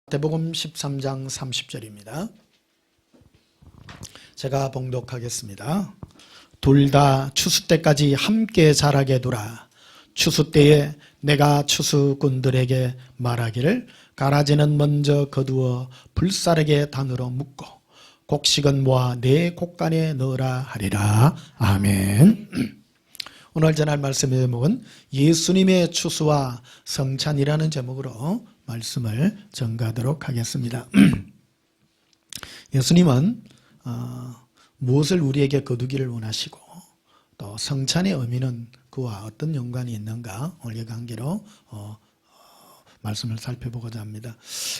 마태복음 13장 30절입니다. 제가 봉독하겠습니다. 둘 다 추수 때까지 함께 자라게 두라. 추수 때에 내가 추수꾼들에게 말하기를 가라지는 먼저 거두어 불사르게 단으로 묶고 곡식은 모아 내 곡간에 넣으라 하리라. 아멘. 오늘 전할 말씀의 제목은 예수님의 추수와 성찬이라는 제목으로 말씀을 전가하도록 하겠습니다. 예수님은 무엇을 우리에게 거두기를 원하시고 또 성찬의 의미는 그와 어떤 연관이 있는가 오늘 이 관계로 말씀을 살펴보고자 합니다.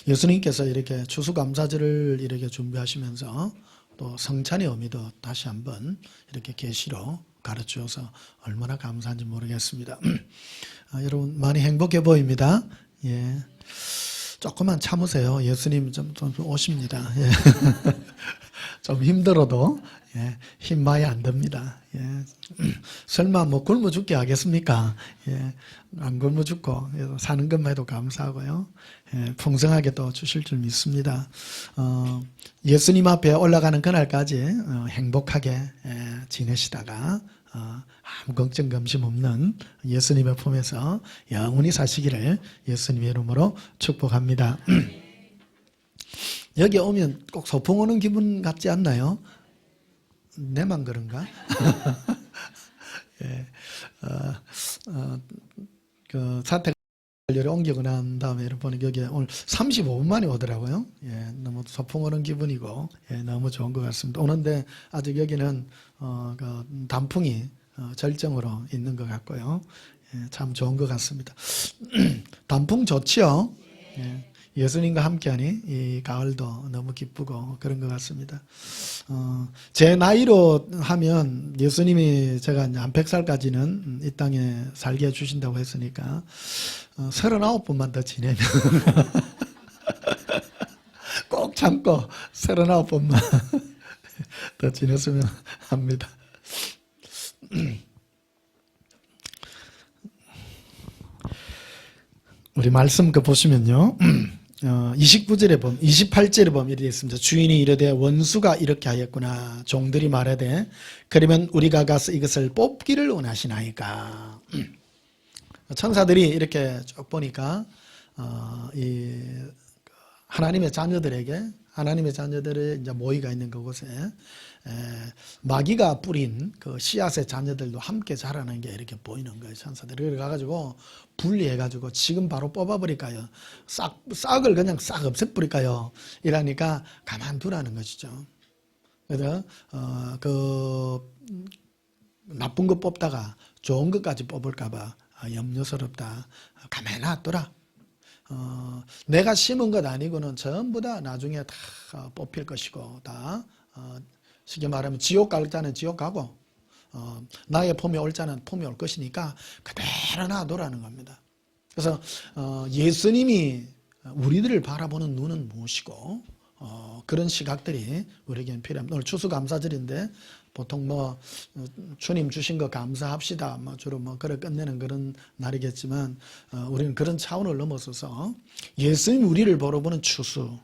예수님께서 이렇게 추수감사절을 이렇게 준비하시면서 또 성찬의 의미도 다시 한번 이렇게 계시로 가르쳐서 얼마나 감사한지 모르겠습니다. 여러분 많이 행복해 보입니다. 예. 조금만 참으세요. 예수님 좀 오십니다. 예. 좀 힘들어도 예. 힘 많이 안 듭니다. 예. 설마 뭐 굶어 죽게 하겠습니까? 예. 안 굶어 죽고 사는 것만 해도 감사하고요. 예. 풍성하게 또 주실 줄 믿습니다. 예수님 앞에 올라가는 그날까지 행복하게 지내시다가 아무 걱정 검심 없는 예수님의 품에서 영원히 사시기를 예수님의 이름으로 축복합니다. 여기 오면 꼭 소풍 오는 기분 같지 않나요? 내만 그런가? 예, 그 사택관리를 옮기고 난 다음에 이렇게 보니 여기 오늘 35분 만에 오더라고요. 예, 너무 소풍 오는 기분이고 예, 너무 좋은 것 같습니다. 오는데 아직 여기는 그 단풍이 절정으로 있는 것 같고요. 예, 참 좋은 것 같습니다. 단풍 좋지요? 예, 예수님과 함께하니 이 가을도 너무 기쁘고 그런 것 같습니다. 제 나이로 하면 예수님이 제가 한 100살까지는 이 땅에 살게 해주신다고 했으니까 39번만 더 지내면 꼭 참고 39번만 더 지냈으면 합니다. 우리 말씀 보시면요. 29절에 보면 28절에 보면 이렇게 있습니다. 주인이 이르되 원수가 이렇게 하였구나. 종들이 말하되 그러면 우리가 가서 이것을 뽑기를 원하시나이까. 천사들이 이렇게 쭉 보니까 이 하나님의 자녀들의 이제 모이가 있는 그곳에 마귀가 뿌린 그 씨앗의 자녀들도 함께 자라는 게 이렇게 보이는 거예요. 천사들이. 그래 가지고 분리해가지고 지금 바로 뽑아버릴까요? 싹을 그냥 싹 없애버릴까요? 이러니까 가만두라는 것이죠. 그래서 그 나쁜 거 뽑다가 좋은 것까지 뽑을까봐 염려스럽다. 가만히 놔둬라. 내가 심은 것 아니고는 전부 다 나중에 다 뽑힐 것이고 다 쉽게 말하면 지옥 갈 자는 지옥 가고 나의 폼이 올 자는 폼이 올 것이니까 그대로 놔두라는 겁니다. 그래서 예수님이 우리들을 바라보는 눈은 무엇이고 그런 시각들이 우리에게는 필요합니다. 오늘 추수감사절인데 보통 뭐 주님 주신 거 감사합시다 주로 그래 끝내는 그런 날이겠지만 우리는 그런 차원을 넘어서서 예수님 우리를 바라보는 추수.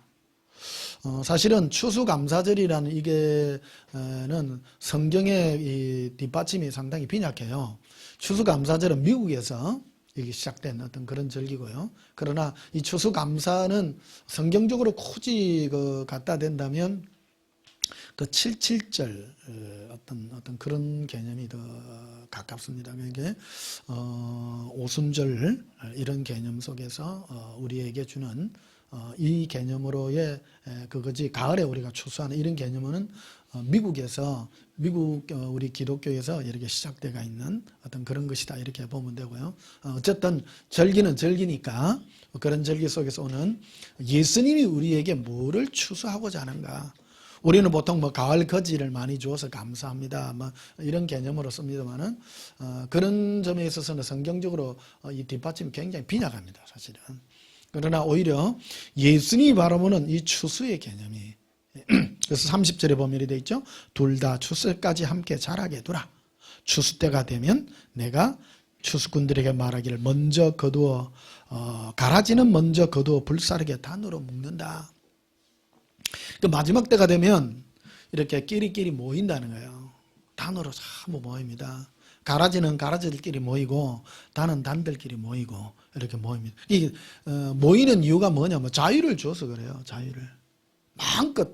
사실은 추수감사절이라는 이게는 성경의 이 뒷받침이 상당히 빈약해요. 추수감사절은 미국에서 이게 시작된 어떤 그런 절기고요. 그러나 이 추수감사는 성경적으로 굳이 갖다 댄다면 그 77절 어떤 그런 개념이 더 가깝습니다. 그게 오순절 이런 개념 속에서 우리에게 주는 이 개념으로의 그거지 가을에 우리가 추수하는 이런 개념은 미국에서 미국 우리 기독교에서 이렇게 시작되어 있는 어떤 그런 것이다 이렇게 보면 되고요. 어쨌든 절기는 절기니까 그런 절기 속에서 오는 예수님이 우리에게 뭐를 추수하고자 하는가. 우리는 보통 가을 거지를 많이 주어서 감사합니다. 이런 개념으로 씁니다만은 그런 점에 있어서는 성경적으로 이 뒷받침이 굉장히 빈약합니다. 사실은. 그러나 오히려 예수님이 바라보는 이 추수의 개념이 그래서 30절에 보면 이렇게 되어 있죠. 둘 다 추수까지 함께 자라게 두라. 추수 때가 되면 내가 추수꾼들에게 말하기를 먼저 거두어 가라지는 먼저 거두어 불사르게 단으로 묶는다. 그 마지막 때가 되면 이렇게 끼리끼리 모인다는 거예요. 단으로 전부 모입니다. 가라지는 가라지들끼리 모이고 단은 단들끼리 모이고 이렇게 모입니다. 이 모이는 이유가 뭐냐면 자유를 줘서 그래요. 자유를 마음껏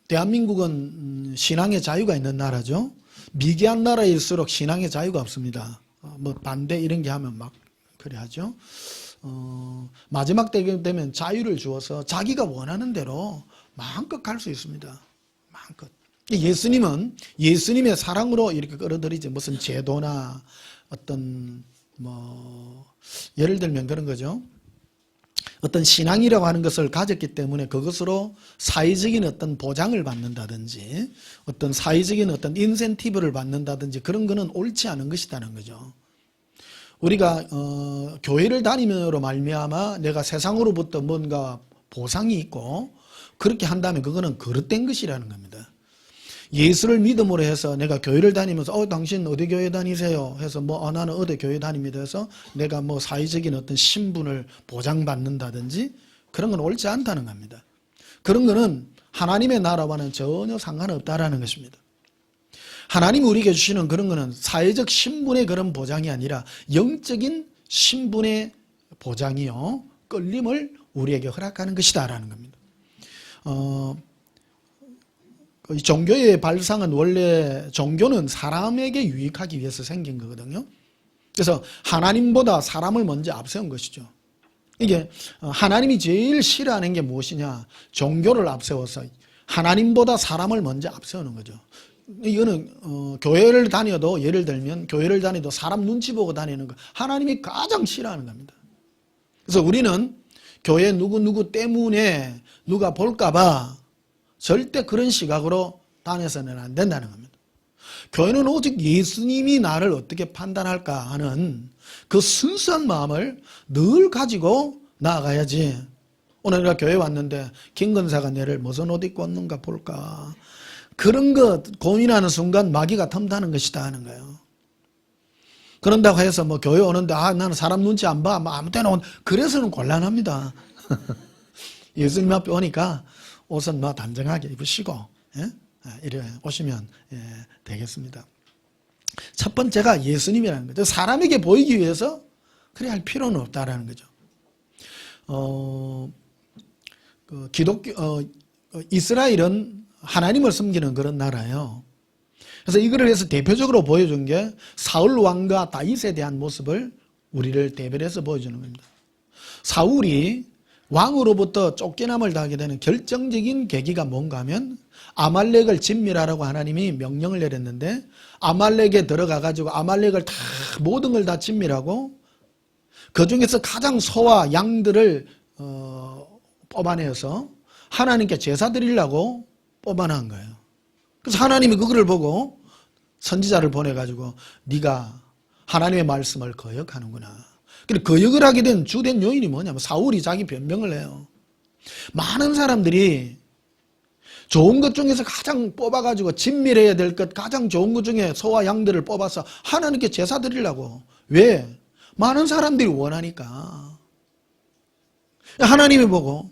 대한민국은 신앙의 자유가 있는 나라죠. 미개한 나라일수록 신앙의 자유가 없습니다. 뭐 반대 이런 게 하면 막 그래 하죠. 마지막 때 되면 자유를 주어서 자기가 원하는 대로 마음껏 갈 수 있습니다. 마음껏. 예수님은 예수님의 사랑으로 이렇게 끌어들이지 무슨 제도나 어떤 뭐 예를 들면 그런 거죠. 어떤 신앙이라고 하는 것을 가졌기 때문에 그것으로 사회적인 어떤 보장을 받는다든지 어떤 사회적인 어떤 인센티브를 받는다든지 그런 거는 옳지 않은 것이라는 거죠. 우리가 교회를 다니므로 말미암아 내가 세상으로부터 뭔가 보상이 있고 그렇게 한다면 그거는 그릇된 것이라는 겁니다. 예수를 믿음으로 해서 내가 교회를 다니면서 당신 어디 교회 다니세요? 해서 나는 어디 교회 다닙니다 해서 내가 뭐 사회적인 어떤 신분을 보장받는다든지 그런 건 옳지 않다는 겁니다. 그런 거는 하나님의 나라와는 전혀 상관없다라는 것입니다. 하나님이 우리에게 주시는 그런 거는 사회적 신분의 그런 보장이 아니라 영적인 신분의 보장이요. 끌림을 우리에게 허락하는 것이다라는 겁니다. 종교의 발상은 원래 종교는 사람에게 유익하기 위해서 생긴 거거든요. 그래서 하나님보다 사람을 먼저 앞세운 것이죠. 이게 하나님이 제일 싫어하는 게 무엇이냐? 종교를 앞세워서 하나님보다 사람을 먼저 앞세우는 거죠. 이거는 교회를 다녀도 예를 들면 교회를 다녀도 사람 눈치 보고 다니는 거 하나님이 가장 싫어하는 겁니다. 그래서 우리는 교회 누구 때문에 누가 볼까 봐 절대 그런 시각으로 다녀서는 안 된다는 겁니다. 교회는 오직 예수님이 나를 어떻게 판단할까 하는 그 순수한 마음을 늘 가지고 나아가야지. 오늘 내가 교회 왔는데 김 권사가 내를 무슨 옷 입고 왔는가 볼까. 그런 거 고민하는 순간 마귀가 틈타는 것이다 하는 거예요. 그런다고 해서 뭐 교회 오는데 나는 사람 눈치 안 봐. 아무 때나 그래서는 곤란합니다. 예수님 앞에 오니까 옷은 단정하게 입으시고 이래 오시면 되겠습니다. 첫 번째가 예수님이라는 거죠. 사람에게 보이기 위해서 그래 할 필요는 없다라는 거죠. 이스라엘은 하나님을 섬기는 그런 나라예요. 그래서 이거를 해서 대표적으로 보여준 게 사울 왕과 다윗에 대한 모습을 우리를 대별해서 보여주는 겁니다. 사울이 왕으로부터 쫓겨남을 당하게 되는 결정적인 계기가 뭔가 하면 아말렉을 진멸하라고 하나님이 명령을 내렸는데 아말렉에 들어가 가지고 아말렉을 모든 걸 다 진멸하고 그 중에서 가장 소와 양들을 뽑아내어서 하나님께 제사 드리려고 뽑아낸 거예요. 그래서 하나님이 그거를 보고 선지자를 보내가지고 네가 하나님의 말씀을 거역하는구나. 거역을 하게 된 주된 요인이 뭐냐면 사울이 자기 변명을 해요. 많은 사람들이 좋은 것 중에서 가장 뽑아가지고 진멸해야 될 것 가장 좋은 것 중에 소와 양들을 뽑아서 하나님께 제사 드리려고. 왜? 많은 사람들이 원하니까. 하나님이 보고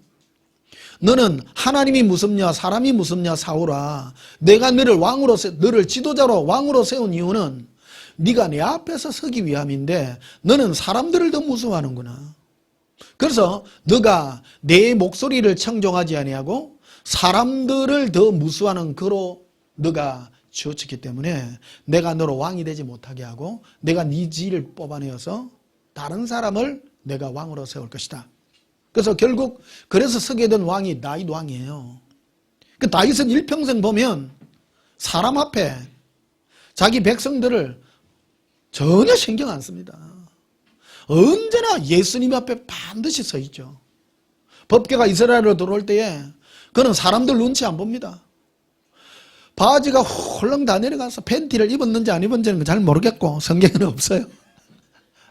너는 하나님이 무섭냐 사람이 무섭냐 사울아. 내가 너를 지도자로 왕으로 세운 이유는 네가 내 앞에서 서기 위함인데 너는 사람들을 더 무서워하는구나. 그래서 너가 내 목소리를 청종하지 아니하고 사람들을 더 무서워하는 그로 너가 지어졌기 때문에 내가 너로 왕이 되지 못하게 하고 내가 네 지를 뽑아내어서 다른 사람을 내가 왕으로 세울 것이다. 그래서 결국 그래서 서게 된 왕이 다윗 왕이에요. 그 다윗은 일평생 보면 사람 앞에 자기 백성들을 전혀 신경 안 씁니다. 언제나 예수님 앞에 반드시 서 있죠. 법궤가 이스라엘로 들어올 때에 그는 사람들 눈치 안 봅니다. 바지가 홀렁 다 내려가서 팬티를 입었는지 안 입었는지는 잘 모르겠고 성경에는 없어요.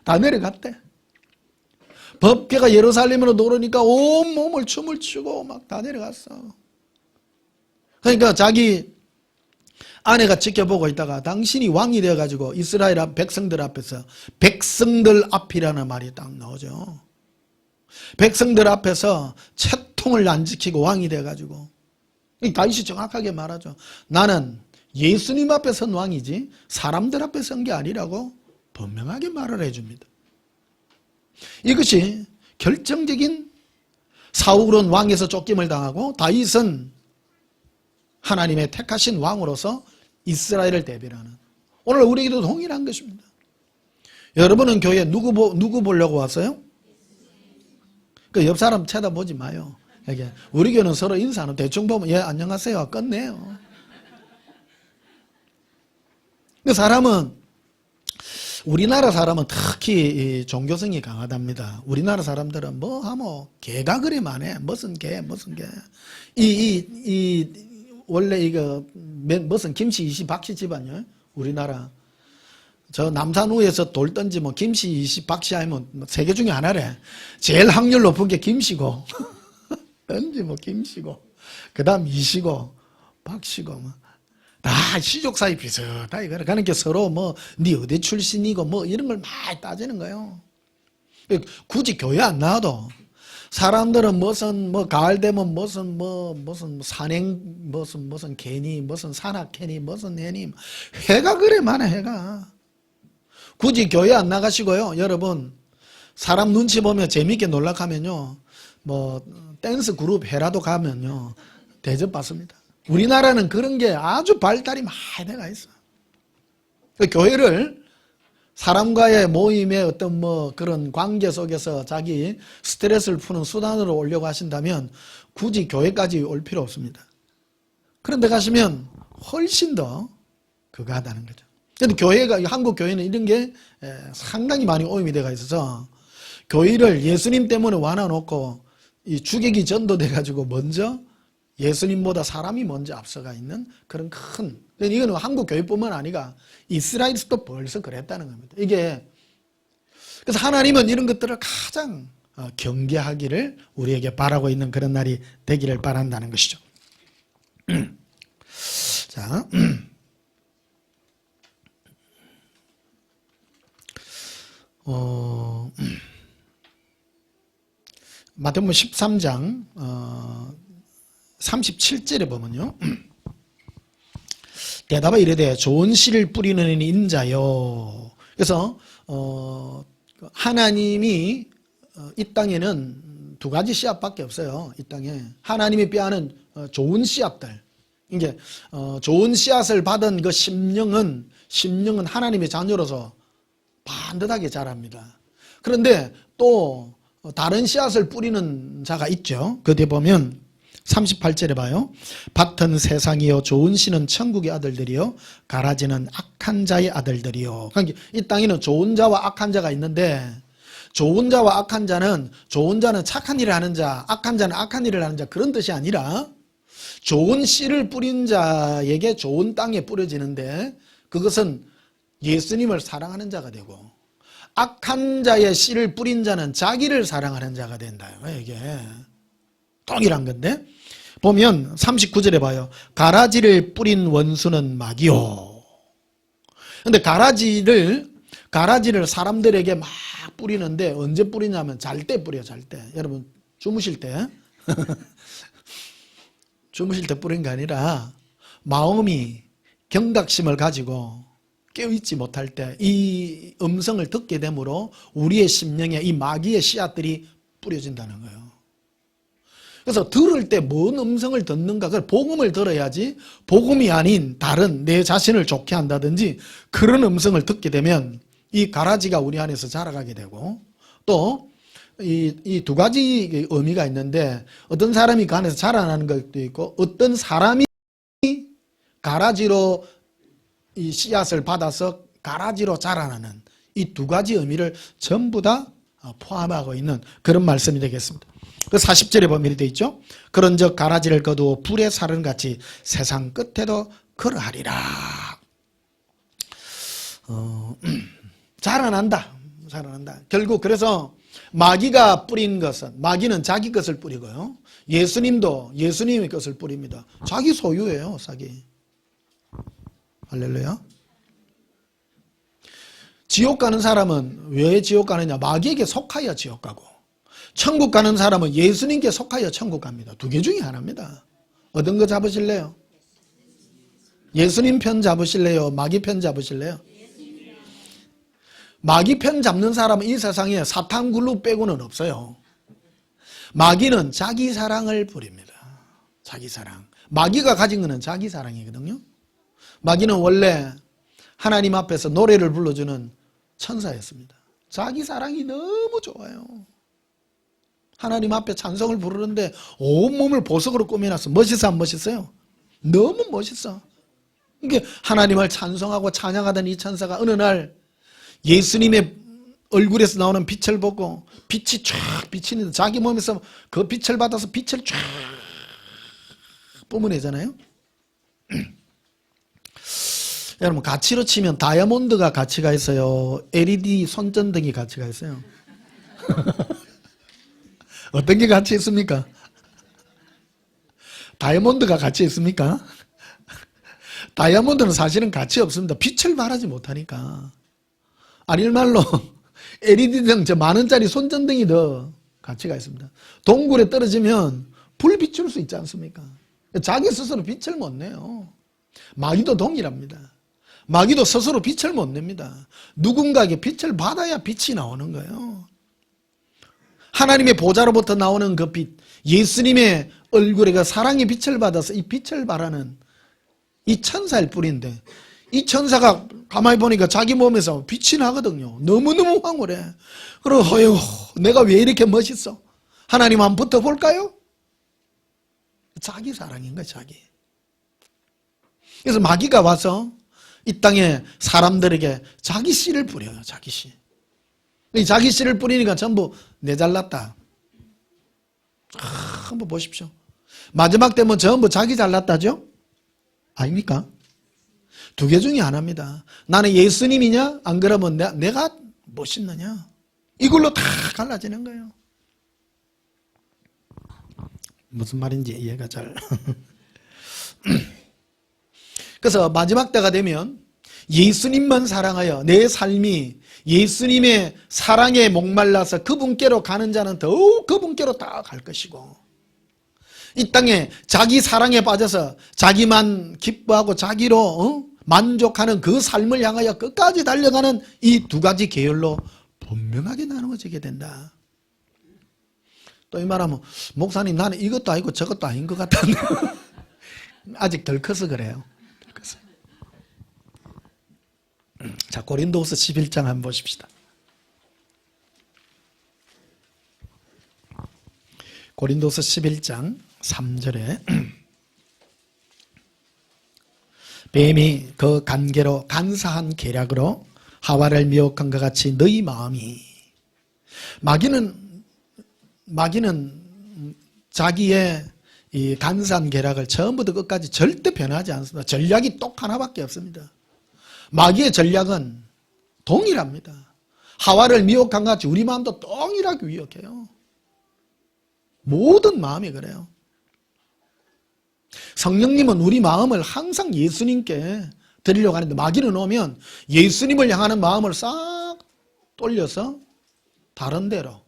다 내려갔대. 법궤가 예루살렘으로 들어오니까 온 몸을 춤을 추고 막 다 내려갔어. 그러니까 자기 아내가 지켜보고 있다가 당신이 왕이 되어가지고 이스라엘 백성들 앞에서, 백성들 앞이라는 말이 딱 나오죠. 백성들 앞에서 채통을 안 지키고 왕이 돼가지고, 다윗이 정확하게 말하죠. 나는 예수님 앞에 선 왕이지 사람들 앞에 선 게 아니라고 분명하게 말을 해줍니다. 이것이 결정적인, 사울은 왕에서 쫓김을 당하고 다윗은 하나님의 택하신 왕으로서 이스라엘을 대변하는, 오늘 우리에게도 동일한 것입니다. 여러분은 교회에 누구 보려고 왔어요? 그 옆 사람 쳐다보지 마요. 이게 우리 교회는 서로 인사는 대충 보면 예 안녕하세요 끝내요. 그 사람은, 우리나라 사람은 특히 종교성이 강하답니다. 우리나라 사람들은 뭐 하면 개가 그리만 해. 무슨 개. 원래 이거 무슨 김씨 이씨 박씨 집안이요? 우리나라. 저 남산우에서 돌 던지면 김씨 이씨 박씨 하면 세 개 중에 하나래. 제일 확률 높은 게 김씨고 던지면 김씨고 그 다음 이씨고 박씨고 다 시족 사이 비슷하다 이거라. 그러니까 서로 뭐 네 어디 출신이고 뭐 이런 걸 많이 따지는 거예요. 굳이 교회 안 나와도 사람들은 무슨 뭐 가을 되면 무슨 산행 무슨 개니 무슨 산악회니 무슨 해니 회가 그래 많아. 회가 굳이 교회 안 나가시고요, 여러분 사람 눈치 보면 재밌게 놀락하면요 뭐 댄스 그룹 회라도 가면요 대접받습니다. 우리나라는 그런 게 아주 발달이 많이 돼가 있어. 교회를 사람과의 모임의 어떤 뭐 그런 관계 속에서 자기 스트레스를 푸는 수단으로 오려고 하신다면 굳이 교회까지 올 필요 없습니다. 그런데 가시면 훨씬 더 그거 하다는 거죠. 그런데 교회가, 한국 교회는 이런 게 상당히 많이 오염이 돼가 있어서 교회를 예수님 때문에 완화놓고 이 주객이 전도돼가지고 먼저 예수님보다 사람이 먼저 앞서가 있는 그런 큰, 이거는 한국 교회뿐만 아니라 이스라엘에서도 벌써 그랬다는 겁니다. 이게 그래서 하나님은 이런 것들을 가장 경계하기를 우리에게 바라고 있는 그런 날이 되기를 바란다는 것이죠. 자, 마태복음 13장 37절에 보면요. 대답하 이르되 좋은 씨를 뿌리는 인자요. 그래서 하나님이 이 땅에는 두 가지 씨앗밖에 없어요. 이 땅에 하나님이 뼈하는 좋은 씨앗들. 이게 좋은 씨앗을 받은 그 심령은 하나님의 자녀로서 반듯하게 자랍니다. 그런데 또 다른 씨앗을 뿌리는 자가 있죠. 그 뒤에 보면 38절에 봐요. 밭은 세상이요 좋은 씨는 천국의 아들들이요 가라지는 악한 자의 아들들이요. 그러니까 이 땅에는 좋은 자와 악한 자가 있는데, 좋은 자와 악한 자는, 좋은 자는 착한 일을 하는 자, 악한 자는 악한 일을 하는 자, 그런 뜻이 아니라 좋은 씨를 뿌린 자에게 좋은 땅에 뿌려지는데 그것은 예수님을 사랑하는 자가 되고, 악한 자의 씨를 뿌린 자는 자기를 사랑하는 자가 된다. 이게 동일한 건데, 보면 39절에 봐요. 가라지를 뿌린 원수는 마귀요. 근데 가라지를 사람들에게 막 뿌리는데 언제 뿌리냐면 잘 때 뿌려. 잘 때. 여러분 주무실 때 주무실 때 뿌린 게 아니라 마음이 경각심을 가지고 깨어있지 못할 때 이 음성을 듣게 되므로 우리의 심령에 이 마귀의 씨앗들이 뿌려진다는 거예요. 그래서 들을 때 뭔 음성을 듣는가, 그걸 복음을 들어야지 복음이 아닌 다른 내 자신을 좋게 한다든지 그런 음성을 듣게 되면 이 가라지가 우리 안에서 자라가게 되고, 또 이 두 가지 의미가 있는데, 어떤 사람이 그 안에서 자라나는 것도 있고 어떤 사람이 가라지로 이 씨앗을 받아서 가라지로 자라나는 이 두 가지 의미를 전부 다 포함하고 있는 그런 말씀이 되겠습니다. 그 40절에 보면 이렇게 되어 있죠. 그런즉 가라지를 거두어 불에 사르는 같이 세상 끝에도 그러하리라. 자라난다. 결국 그래서 마귀가 뿌린 것은, 마귀는 자기 것을 뿌리고요, 예수님도 예수님의 것을 뿌립니다. 자기 소유예요. 자기. 할렐루야. 지옥 가는 사람은 왜 지옥 가느냐? 마귀에게 속하여 지옥 가고, 천국 가는 사람은 예수님께 속하여 천국 갑니다. 두 개 중에 하나입니다. 어떤 거 잡으실래요? 예수님 편 잡으실래요? 마귀 편 잡으실래요? 마귀 편 잡는 사람은 이 세상에 사탄 그룹 빼고는 없어요. 마귀는 자기 사랑을 부립니다. 자기 사랑. 마귀가 가진 것은 자기 사랑이거든요. 마귀는 원래 하나님 앞에서 노래를 불러주는 천사였습니다. 자기 사랑이 너무 좋아요. 하나님 앞에 찬송을 부르는데 온몸을 보석으로 꾸며놨어. 멋있어 안 멋있어요? 너무 멋있어. 이게 하나님을 찬송하고 찬양하던 이 천사가 어느 날 예수님의 얼굴에서 나오는 빛을 보고 빛이 쫙 비치는데 자기 몸에서 그 빛을 받아서 빛을 쫙 뿜어내잖아요. 여러분, 가치로 치면 다이아몬드가 가치가 있어요. LED 손전등이 가치가 있어요. 어떤 게 가치 있습니까? 다이아몬드가 가치 있습니까? 다이아몬드는 사실은 가치 없습니다. 빛을 발하지 못하니까. 아닐말로 LED등 저 만원짜리 손전등이 더 가치가 있습니다. 동굴에 떨어지면 불 비출 수 있지 않습니까? 자기 스스로 빛을 못 내요. 마귀도 동일합니다. 마귀도 스스로 빛을 못 냅니다. 누군가에게 빛을 받아야 빛이 나오는 거예요. 하나님의 보좌로부터 나오는 그 빛, 예수님의 얼굴에 그 사랑의 빛을 받아서 이 빛을 발하는 이 천사일 뿐인데, 이 천사가 가만히 보니까 자기 몸에서 빛이 나거든요. 너무너무 황홀해. 그리고 어휴, 내가 왜 이렇게 멋있어? 하나님 한번 붙어볼까요? 자기 사랑인 거야, 자기. 그래서 마귀가 와서 이 땅에 사람들에게 자기 씨를 뿌려요. 자기 씨. 이 자기 씨를 뿌리니까 전부 내 잘났다. 한번 보십시오. 마지막 되면 전부 자기 잘났다죠? 아닙니까? 두 개 중에 하나입니다. 나는 예수님이냐? 안 그러면 내가 멋있느냐? 이걸로 다 갈라지는 거예요. 무슨 말인지 이해가 잘. 그래서 마지막 때가 되면 예수님만 사랑하여 내 삶이 예수님의 사랑에 목말라서 그분께로 가는 자는 더욱 그분께로 다 갈 것이고, 이 땅에 자기 사랑에 빠져서 자기만 기뻐하고 자기로 만족하는 그 삶을 향하여 끝까지 달려가는 이 두 가지 계열로 분명하게 나누어지게 된다. 또 이 말하면, 목사님 나는 이것도 아니고 저것도 아닌 것 같은데 아직 덜 커서 그래요. 자, 고린도후서 11장 한번 보십시다. 고린도후서 11장 3절에 뱀이 그 간계로 간사한 계략으로 하와를 미혹한 것 같이 너희 마음이, 마귀는 자기의 이 간사한 계략을 처음부터 끝까지 절대 변하지 않습니다. 전략이 똑 하나밖에 없습니다. 마귀의 전략은 동일합니다. 하와를 미혹한 것 같이 우리 마음도 동일하게 미혹해요. 모든 마음이 그래요. 성령님은 우리 마음을 항상 예수님께 드리려고 하는데, 마귀는 오면 예수님을 향하는 마음을 싹 돌려서 다른 데로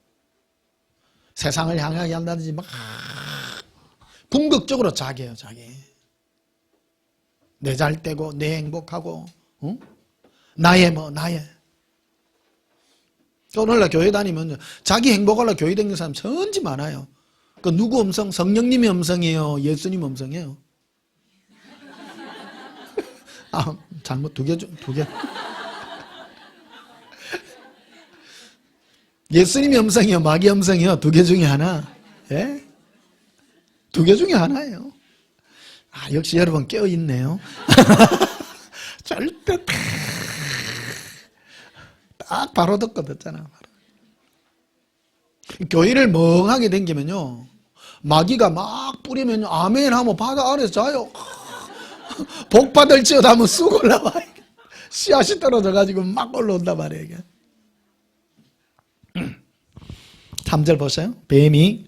세상을 향하게 한다든지 막 궁극적으로 자기예요, 자기. 내 잘되고 내 행복하고 나의 오늘날 교회 다니면 자기 행복하려고 교회 다니는 사람 천지 많아요. 그 누구 음성? 성령님의 음성이에요? 예수님 음성이에요? 아, 잘못 두 개. 예수님의 음성이요? 마귀 음성이요? 두 개 중에 하나. 예? 두 개 중에 하나예요. 아, 역시 여러분 깨어있네요. 절대 딱 바로 듣고 듣잖아. 바로. 교회를 멍하게 댕기면요, 마귀가 막 뿌리면 아멘 하면 바다 아래서 자요. 복 받을지어다 하면 쑥 올라와. 씨앗이 떨어져가지고 막 올라온단 말이에요. 이게. 3절 보세요. 뱀이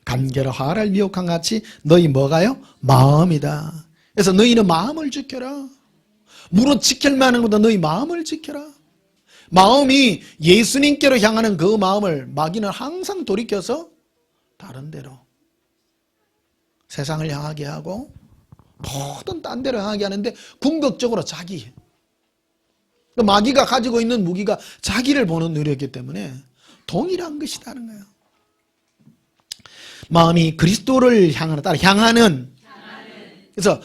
간계로 하와를 미혹한 같이 너희 뭐가요? 마음이다. 그래서 너희는 마음을 지켜라. 무릇 지킬 만한 것보다 너희 마음을 지켜라. 마음이 예수님께로 향하는 그 마음을 마귀는 항상 돌이켜서 다른 데로 세상을 향하게 하고 모든 딴 데로 향하게 하는데 궁극적으로 자기, 마귀가 가지고 있는 무기가 자기를 보는 노력이기 때문에 동일한 것이라는 거예요. 마음이 그리스도를 향하는 그래서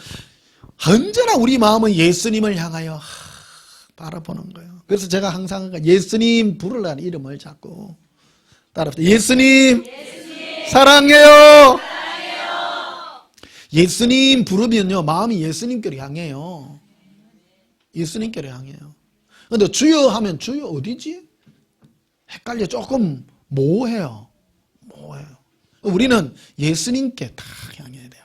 언제나 우리 마음은 예수님을 향하여 바라보는 거예요. 그래서 제가 항상 예수님 부르라는 이름을 자꾸 따라합니다. 예수님, 사랑해요. 예수님 부르면요 마음이 예수님께로 향해요. 예수님께로 향해요. 근데 주여 하면 주여 어디지? 헷갈려. 조금 모호해요. 우리는 예수님께 다 향해야 돼요.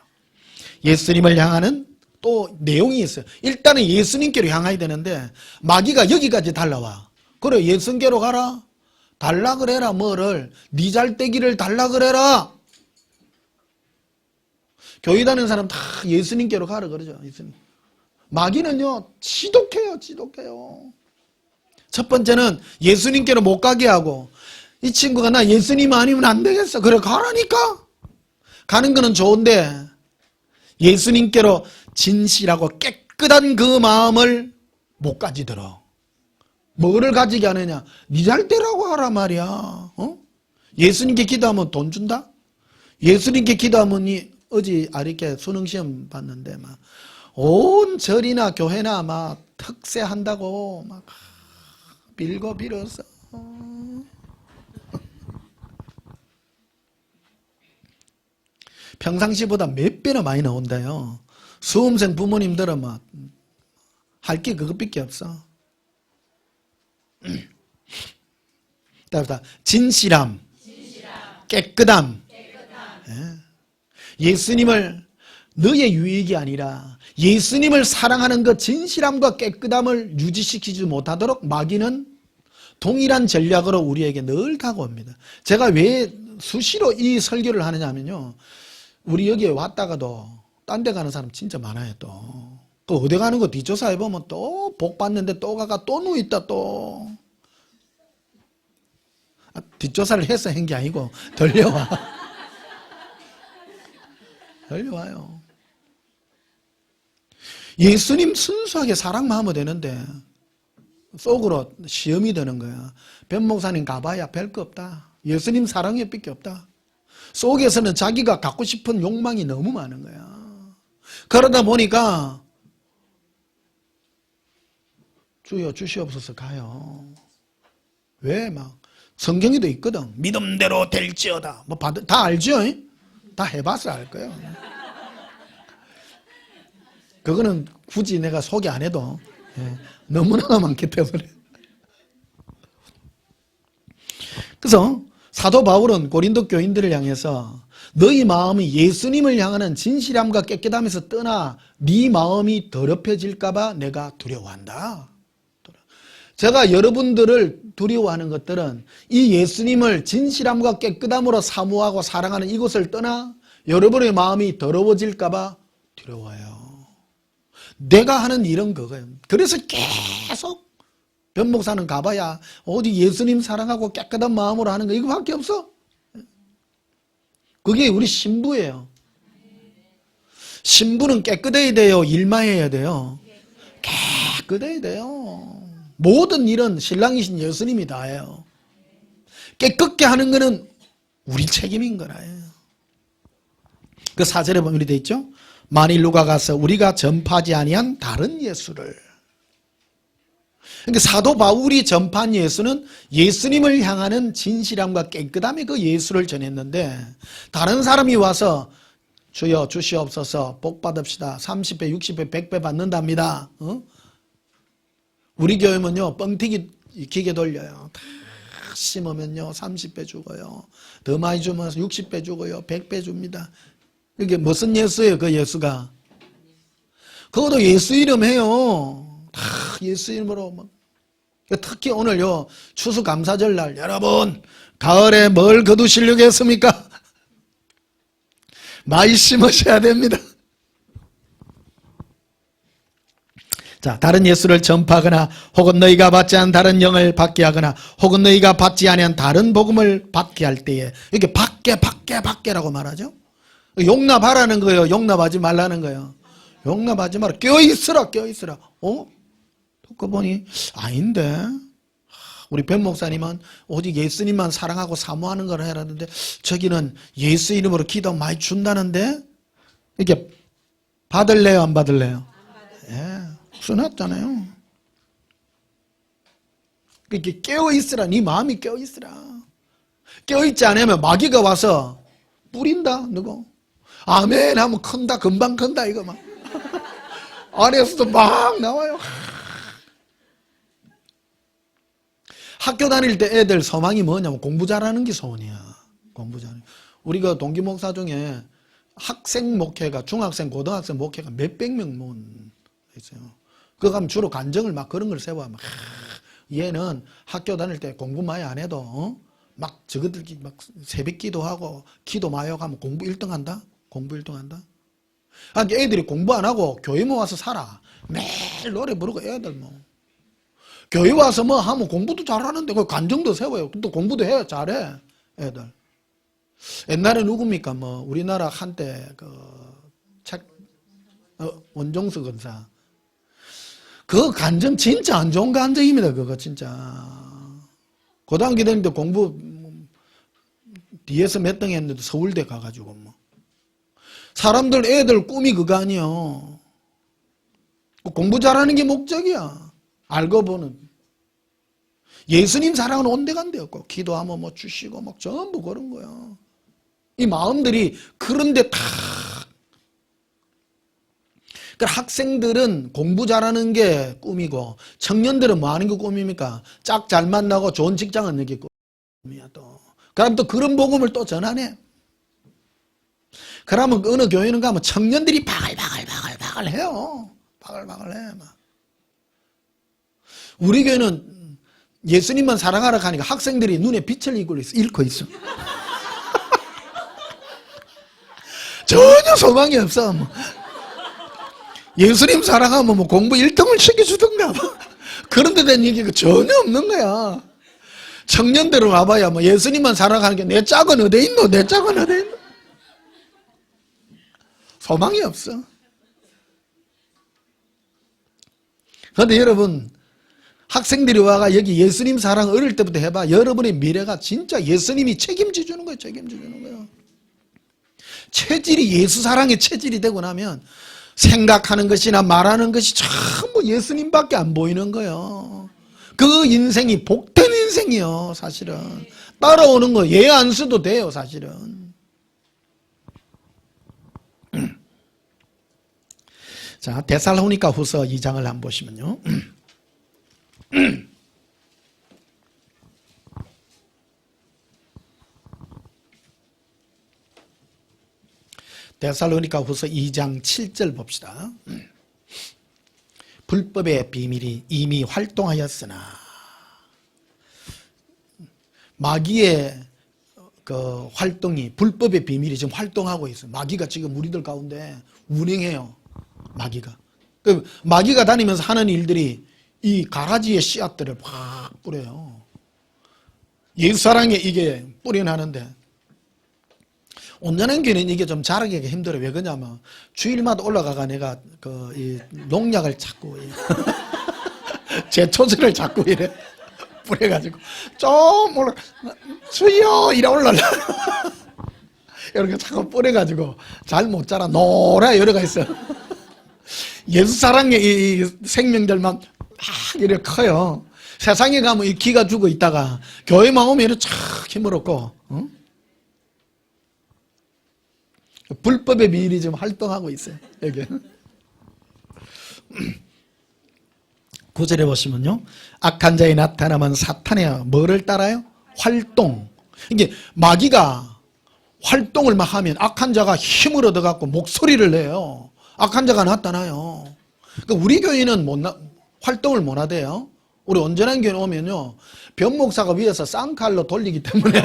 예수님을 향하는 또 내용이 있어요. 일단은 예수님께로 향해야 되는데 마귀가 여기까지 달라와. 그래 예수님께로 가라. 달라 그래라. 뭐를? 네 잘되기를 달라 그래라. 교회 다니는 사람 다 예수님께로 가라 그러죠. 예수님. 마귀는요 지독해요. 첫 번째는 예수님께로 못 가게 하고, 이 친구가 나 예수님 아니면 안 되겠어. 그래 가라니까. 가는 거는 좋은데 예수님께로 진실하고 깨끗한 그 마음을 못 가지더라. 뭐를 가지게 하느냐? 네 잘되라고 하라 말이야. 예수님께 기도하면 돈 준다? 예수님께 기도하면 어제 아리께 수능시험 봤는데 막 온 절이나 교회나 막 특세한다고 막 빌고 빌어서 평상시보다 몇 배나 많이 나온다요. 수험생 부모님들은 막 할 게 그것밖에 없어. 진실함, 깨끗함. 예수님을 너의 유익이 아니라 예수님을 사랑하는 그 진실함과 깨끗함을 유지시키지 못하도록 마귀는 동일한 전략으로 우리에게 늘 다가옵니다. 제가 왜 수시로 이 설교를 하느냐 하면요, 우리 여기에 왔다가도 딴 데 가는 사람 진짜 많아요. 또 어디 가는 거 뒷조사해 보면 또 복 받는데 또 가가 또 누워있다. 또 뒷조사를 해서 한 게 아니고 들려와요. 예수님 순수하게 사랑만 하면 되는데 속으로 시험이 되는 거야. 변 목사님 가봐야 별 거 없다. 예수님 사랑에 밖에 없다. 속에서는 자기가 갖고 싶은 욕망이 너무 많은 거야. 그러다 보니까 주여 주시옵소서 가요. 왜? 막 성경에도 있거든. 믿음대로 될지어다. 뭐 다 알죠? 다 해봐서 알 거예요. 그거는 굳이 내가 소개 안 해도 너무나 많기 때문에. 그래서 사도 바울은 고린도 교인들을 향해서 너희 마음이 예수님을 향하는 진실함과 깨끗함에서 떠나 네 마음이 더럽혀질까 봐 내가 두려워한다. 제가 여러분들을 두려워하는 것들은 이 예수님을 진실함과 깨끗함으로 사모하고 사랑하는 이곳을 떠나 여러분의 마음이 더러워질까 봐 두려워요. 내가 하는 일은 그거예요. 그래서 계속 변 목사는 가봐야 어디 예수님 사랑하고 깨끗한 마음으로 하는 거 이거밖에 없어. 그게 우리 신부예요. 신부는 깨끗해야 돼요? 일마해야 돼요? 깨끗해야 돼요. 모든 일은 신랑이신 예수님이 다 해요. 깨끗게 하는 거는 우리 책임인 거라요. 그 4절에 보면 이렇게 돼 있죠. 만일 누가 가서 우리가 전파하지 아니한 다른 예수를. 그러니까 사도 바울이 전파한 예수는 예수님을 향하는 진실함과 깨끗함의 그 예수를 전했는데, 다른 사람이 와서 주여 주시옵소서 복 받읍시다. 30배, 60배, 100배 받는답니다. 우리 교회는요 뻥튀기 기계 돌려요. 다 심으면요 30배 주고요. 더 많이 주면 60배 주고요. 100배 줍니다. 이게 무슨 예수예요? 그 예수가. 그것도 예수 이름 해요. 다 예수 이름으로 막. 특히 오늘요 추수감사절날 여러분 가을에 뭘 거두시려고 했습니까? 많이 심으셔야 됩니다. 자, 다른 예수를 전파하거나 혹은 너희가 받지 않은 다른 영을 받게 하거나 혹은 너희가 받지 아니한 다른 복음을 받게 할 때에 이렇게 받게라고 말하죠. 용납하라는 거예요. 용납하지 말라는 거예요. 용납하지 마라. 껴있으라. 듣고 보니 아닌데 우리 변 목사님은 오직 예수님만 사랑하고 사모하는 걸 해라는데 저기는 예수 이름으로 기도 많이 준다는데 이렇게 받을래요 안 받을래요? 예, 써놨잖아요. 이렇게 깨어있으라. 네 마음이 깨어있으라. 깨어있지 않으면 마귀가 와서 뿌린다. 누구? 아멘 하면 큰다. 금방 큰다 이거 막 안에서도 막 나와요. 학교 다닐 때 애들 소망이 뭐냐면 공부 잘하는 게 소원이야. 공부 잘하는. 우리가 동기 목사 중에 학생 목회가 중학생 고등학생 목회가 몇백 명 모은 있어요. 그거 가면 주로 간증을 막 그런 걸 세워. 막 얘는 학교 다닐 때 공부 많이 안 해도 막 저것들끼리 막 새벽 기도하고 기도 많이 하고 하면 공부 1등 한다. 공부 1등 한다. 애들이 공부 안 하고 교회 모아서 살아. 매일 노래 부르고 애들 뭐 교회 와서 뭐 하면 공부도 잘하는데 그 간증도 세워요. 또 공부도 해요. 잘해 애들. 옛날에 누굽니까? 뭐 우리나라 한때 그 책 원종수 권사 그 간증 진짜 안 좋은 간증입니다. 그거 진짜 고등학교 다닐 때 공부 뒤에서 몇 등 했는데 서울대 가가지고 뭐 사람들 애들 꿈이 그거 아니요. 공부 잘하는 게 목적이야. 알고 보는 예수님 사랑은 온데간데 없고 기도하면 뭐 주시고 막 전부 그런 거야. 이 마음들이 그런데 다. 그러니까 학생들은 공부 잘하는 게 꿈이고 청년들은 뭐 하는 게 꿈입니까? 짝 잘 만나고 좋은 직장 얻는 게 꿈이야 또. 그럼 또 그런 복음을 또 전하네. 그러면 어느 교회는 가면 청년들이 바글바글 해요. 바글바글 해 막. 우리 교회는 예수님만 사랑하라 하니까 학생들이 눈에 빛을 잃고 있어. 전혀 소망이 없어. 뭐. 예수님 사랑하면 뭐 공부 1등을 시켜주든가 뭐. 그런 데 대한 얘기가 전혀 없는 거야. 청년들은 와봐야 뭐 예수님만 사랑하는 게 내 짝은 어디 있노? 내 짝은 어디 있노? 소망이 없어. 그런데 여러분 학생들이 와가 여기 예수님 사랑 어릴 때부터 해봐. 여러분의 미래가 진짜 예수님이 책임져 주는 거예요. 책임져 주는 거예요. 체질이 예수 사랑의 체질이 되고 나면 생각하는 것이나 말하는 것이 전부 예수님밖에 안 보이는 거예요. 그 인생이 복된 인생이요. 사실은 따라오는 거 예 안 써도 돼요. 사실은. 자, 데살로니가 후서 2장을 한번 보시면요. 데살로니가 후서 2장 7절 봅시다. 불법의 비밀이 이미 활동하였으나 마귀의 그 활동이 불법의 비밀이 지금 활동하고 있어요. 마귀가 지금 우리들 가운데 운행해요. 마귀가. 그 마귀가 다니면서 하는 일들이 이 가라지의 씨앗들을 확 뿌려요. 예수 사랑에 이게 뿌려나는데 온전한 교회는 이게 좀 자라기가 힘들어요. 왜 그러냐면 주일마다 올라가가 내가 이 농약을 자꾸 제초제를 자꾸 이래 뿌려가지고 좀 올라 주여 이래 올라라 이렇게 자꾸 뿌려가지고 잘 못 자라 노라 여러가 있어요. 예수 사랑의 이 생명들만 막 이렇게 커요. 세상에 가면 이 기가 죽어 있다가 교회만 오면 이렇게 착 힘을 얻고 불법의 비밀이 지금 활동하고 있어요. 여기 9절에 보시면요. 악한 자의 나타나면 사탄의 뭐를 따라요? 활동. 이게 마귀가 활동을 막 하면 악한 자가 힘을 얻어갖고 목소리를 내요. 악한 자가 나타나요. 그러니까 우리 교회는 활동을 못 하대요. 우리 온전한 교회 오면요. 변 목사가 위에서 쌍칼로 돌리기 때문에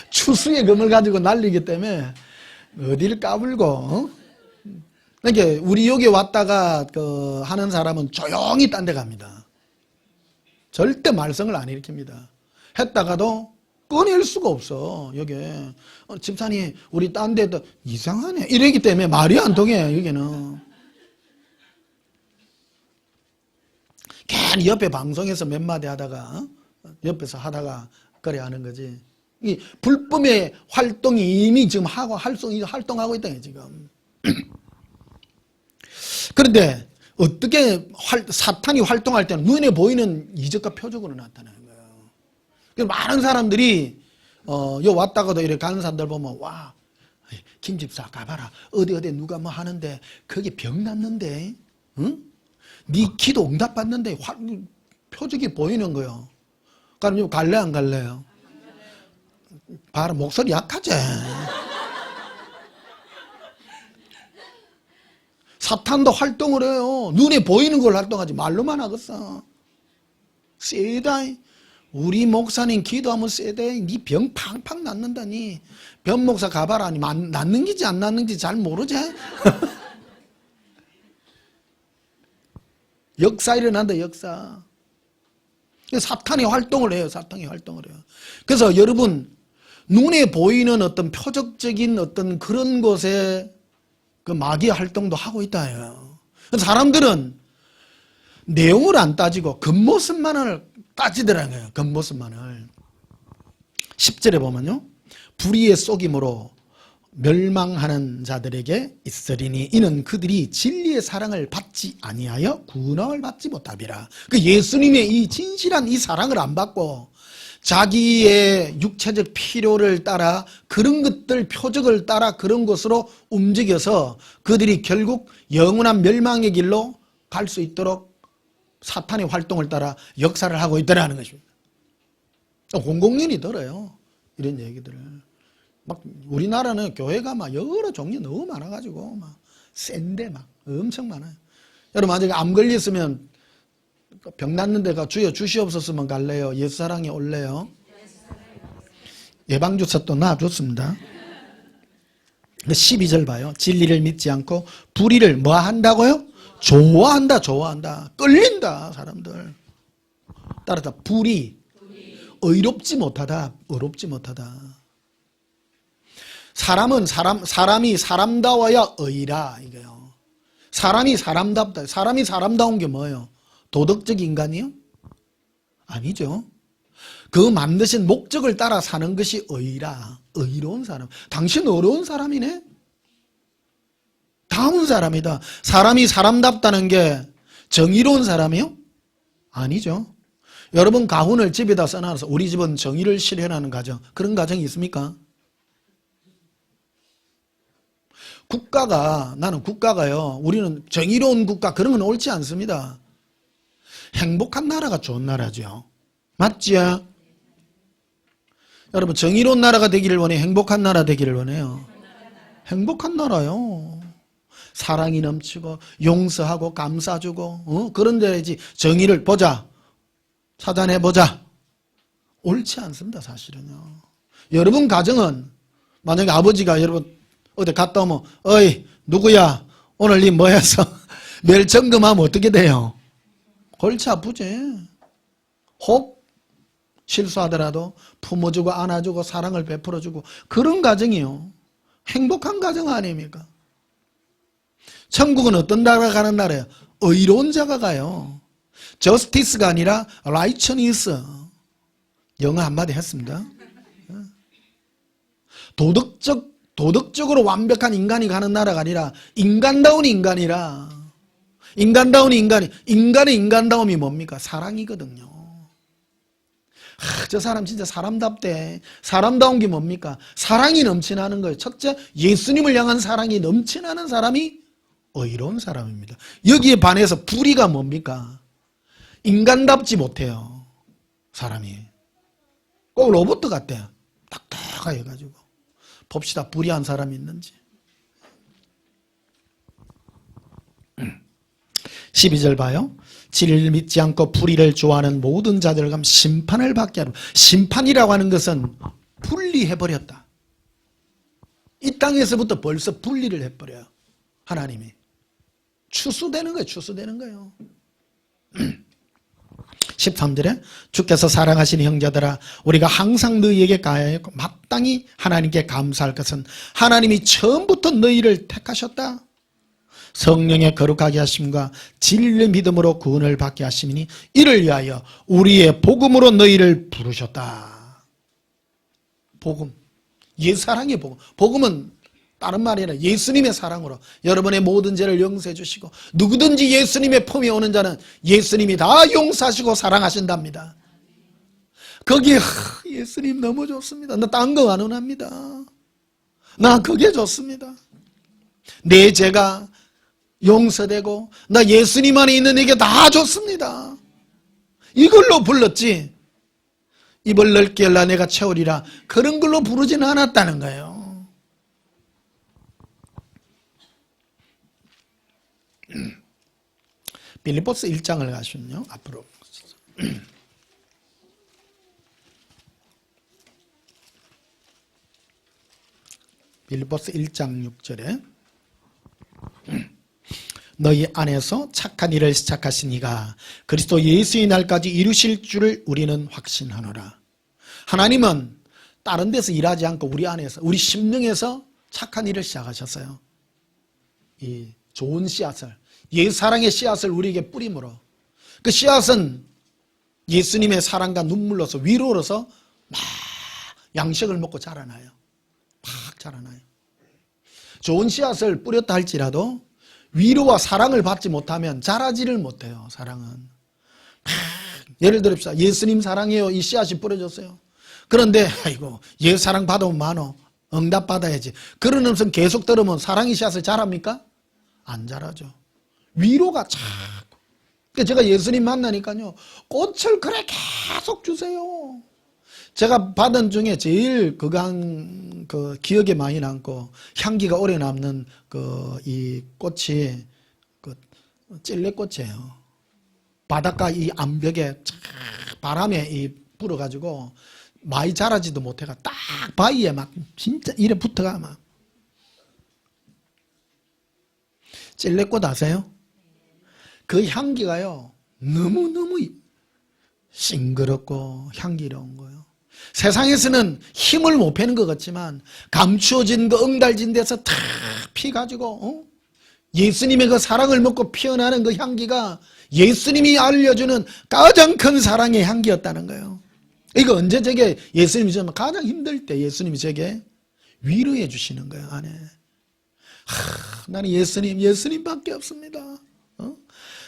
추수의 금을 가지고 날리기 때문에 어디를 까불고 그러니까 우리 여기 왔다가 하는 사람은 조용히 딴 데 갑니다. 절대 말썽을 안 일으킵니다. 했다가도 꺼낼 수가 없어. 여기에 집사님 우리 딴 데도 이상하네 이러기 때문에 말이 안 통해. 여기는 괜히 옆에 방송에서 몇 마디 하다가 옆에서 하다가 그래 하는 거지. 이 불법의 활동이 이미 지금 활동하고 있다 지금. 그런데 어떻게 사탄이 활동할 때는 눈에 보이는 이적과 표적으로 나타나는 거예요. 많은 사람들이 요 왔다가도 이렇게 가는 사람들 보면 와 김집사 가봐라 어디 누가 뭐 하는데 거기 병 났는데 응? 네 기도 응답받는데 표적이 보이는 거예요. 그럼 갈래 안 갈래요? 봐라 목소리 약하지. 사탄도 활동을 해요. 눈에 보이는 걸 활동하지 말로만 하겠어. 세다. 우리 목사님 기도하면 세다. 네 병 팡팡 낫는다니. 병 목사 가봐라. 낫는지 안 낫는지 잘 모르지. 역사 일어난다 역사. 사탄이 활동을 해요. 사탄이 활동을 해요. 그래서 여러분 눈에 보이는 어떤 표적적인 어떤 그런 곳에 그 마귀의 활동도 하고 있다요. 사람들은 내용을 안 따지고 겉모습만을 따지더라고요. 겉모습만을. 10절에 보면요. 불의의 속임으로 멸망하는 자들에게 있으리니 이는 그들이 진리의 사랑을 받지 아니하여 구원을 받지 못하리라. 그 예수님의 이 진실한 이 사랑을 안 받고 자기의 육체적 필요를 따라 그런 것들 표적을 따라 그런 것으로 움직여서 그들이 결국 영원한 멸망의 길로 갈 수 있도록 사탄의 활동을 따라 역사를 하고 있다는 것입니다. 공공연히 들어요. 이런 얘기들을. 막 우리나라는 교회가 막 여러 종류 너무 많아가지고 막 센데 막 엄청 많아요. 여러분 만약에 암 걸렸으면 병 낫는 데가 주여 주시옵소서만 갈래요? 예수 사랑에 올래요? 예방주사 또 놔줬습니다. 12절 봐요. 진리를 믿지 않고 불의를 뭐 한다고요? 좋아한다. 끌린다 사람들. 따라서 불의, 의롭지 못하다. 사람이 사람다워야 의라 이거요. 사람이 사람답다. 사람이 사람다운 게 뭐예요? 도덕적 인간이요? 아니죠. 그 만드신 목적을 따라 사는 것이 의라. 의로운 사람. 당신 어려운 사람이네? 다운 사람이다. 사람이 사람답다는 게 정의로운 사람이요? 아니죠. 여러분 가훈을 집에다 써놔서 우리 집은 정의를 실현하는 가정. 그런 가정이 있습니까? 나는 국가가요. 우리는 정의로운 국가 그런 건 옳지 않습니다. 행복한 나라가 좋은 나라죠. 맞죠? 여러분 정의로운 나라가 되기를 원해요? 행복한 나라 되기를 원해요? 행복한 나라요. 사랑이 넘치고 용서하고 감싸주고 그런데야지 정의를 보자. 찾아내보자. 옳지 않습니다. 사실은요. 여러분 가정은 만약에 아버지가 여러분 어디 갔다 오면 어이 누구야 오늘 니 뭐 했어? 매일 점검하면 어떻게 돼요? 골치 아프지. 혹 실수하더라도 품어주고 안아주고 사랑을 베풀어주고 그런 가정이요. 행복한 가정 아닙니까? 천국은 어떤 나라가 가는 나라예요? 의로운 자가 가요. 저스티스가 아니라 라이처니스. 영어 한마디 했습니다. 도덕적으로 완벽한 인간이 가는 나라가 아니라 인간다운 인간이라. 인간다운 인간이. 인간의 인간다움이 뭡니까? 사랑이거든요. 저 사람 진짜 사람답대. 사람다운 게 뭡니까? 사랑이 넘치나는 거예요. 첫째, 예수님을 향한 사랑이 넘치나는 사람이 의로운 사람입니다. 여기에 반해서 불의가 뭡니까? 인간답지 못해요. 사람이. 꼭 로봇 같대요. 딱딱하게 해가지고. 봅시다. 불의한 사람이 있는지. 12절 봐요. 진리를 믿지 않고 불의를 좋아하는 모든 자들과 심판을 받게 하라. 심판이라고 하는 것은 분리해버렸다. 이 땅에서부터 벌써 분리를 해버려요. 하나님이. 추수되는 거예요. 추수되는 거예요. 13절에 주께서 사랑하시는 형제들아 우리가 항상 너희에게 가하여 마땅히 하나님께 감사할 것은 하나님이 처음부터 너희를 택하셨다. 성령의 거룩하게 하심과 진리의 믿음으로 구원을 받게 하심이니 이를 위하여 우리의 복음으로 너희를 부르셨다. 복음, 옛사랑의 복음. 복음은 다른 말이 아니라 예수님의 사랑으로 여러분의 모든 죄를 용서해 주시고 누구든지 예수님의 품에 오는 자는 예수님이 다 용서하시고 사랑하신답니다. 거기에 예수님 너무 좋습니다. 나 딴 거 안 원합니다. 나 그게 좋습니다. 내 죄가 용서되고 나 예수님 안에 있는 이게 다 좋습니다. 이걸로 불렀지 입을 넓게 열라 내가 채우리라 그런 걸로 부르지는 않았다는 거예요. 빌립보서 1장을 가시면요. 앞으로 빌립보서 1장 6절에 너희 안에서 착한 일을 시작하신 이가 그리스도 예수의 날까지 이루실 줄을 우리는 확신하노라. 하나님은 다른 데서 일하지 않고 우리 안에서 우리 심령에서 착한 일을 시작하셨어요. 이 좋은 씨앗을 옛사랑의 씨앗을 우리에게 뿌림으로 그 씨앗은 예수님의 사랑과 눈물로서 위로로서 막 양식을 먹고 자라나요. 막 자라나요. 좋은 씨앗을 뿌렸다 할지라도 위로와 사랑을 받지 못하면 자라지를 못해요. 사랑은 예를 들읍시다. 예수님 사랑해요. 이 씨앗이 뿌려졌어요. 그런데 아이고 얘 사랑 받으면 많어. 응답 받아야지. 그런 음성 계속 들으면 사랑의 씨앗을 자랍니까? 안 자라죠. 위로가 자꾸. 그러니까 제가 예수님 만나니까요. 꽃을 그래 계속 주세요. 제가 받은 중에 제일 그 기억에 많이 남고 향기가 오래 남는 이 꽃이 찔레꽃이에요. 바닷가 이 암벽에 바람에 불어가지고 많이 자라지도 못해가 딱 바위에 막 진짜 이래 붙어가 막. 찔레꽃 아세요? 그 향기가요 너무너무 싱그럽고 향기로운 거예요. 세상에서는 힘을 못 패는 것 같지만 감추어진 그 응달진 데서 탁 피가지고 예수님의 그 사랑을 먹고 피어나는 그 향기가 예수님이 알려주는 가장 큰 사랑의 향기였다는 거예요. 이거 언제 제게 예수님이 좀 가장 힘들 때 예수님이 제게 위로해 주시는 거예요. 안에 나는 예수님밖에 없습니다.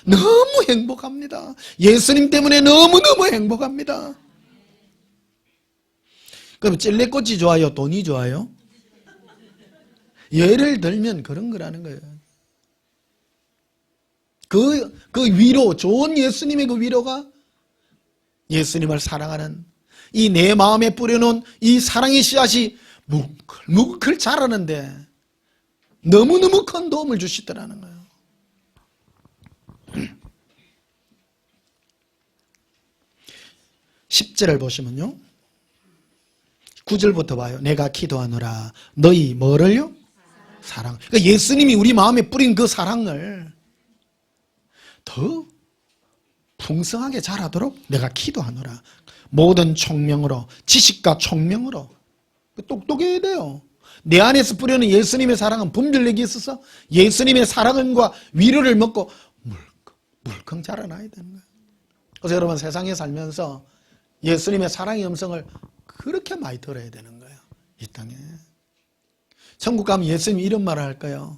너무 행복합니다. 예수님 때문에 너무너무 행복합니다. 그럼 찔레꽃이 좋아요? 돈이 좋아요? 예를 들면 그런 거라는 거예요. 그 위로, 좋은 예수님의 그 위로가 예수님을 사랑하는 이 내 마음에 뿌려놓은 이 사랑의 씨앗이 뭉클 자라는데 너무너무 큰 도움을 주시더라는 거예요. 10절을 보시면요. 9절부터 봐요. 내가 기도하노라. 너희 뭐를요? 사랑. 그러니까 예수님이 우리 마음에 뿌린 그 사랑을 더 풍성하게 자라도록 내가 기도하노라. 모든 총명으로, 지식과 총명으로. 똑똑해야 돼요. 내 안에서 뿌려는 예수님의 사랑은 분별력이 있어서 예수님의 사랑과 위로를 먹고 물컹 자라나야 되는 거예요. 그래서 여러분 세상에 살면서 예수님의 사랑의 음성을 그렇게 많이 들어야 되는 거예요. 이 땅에. 천국 가면 예수님 이런 말을 할까요?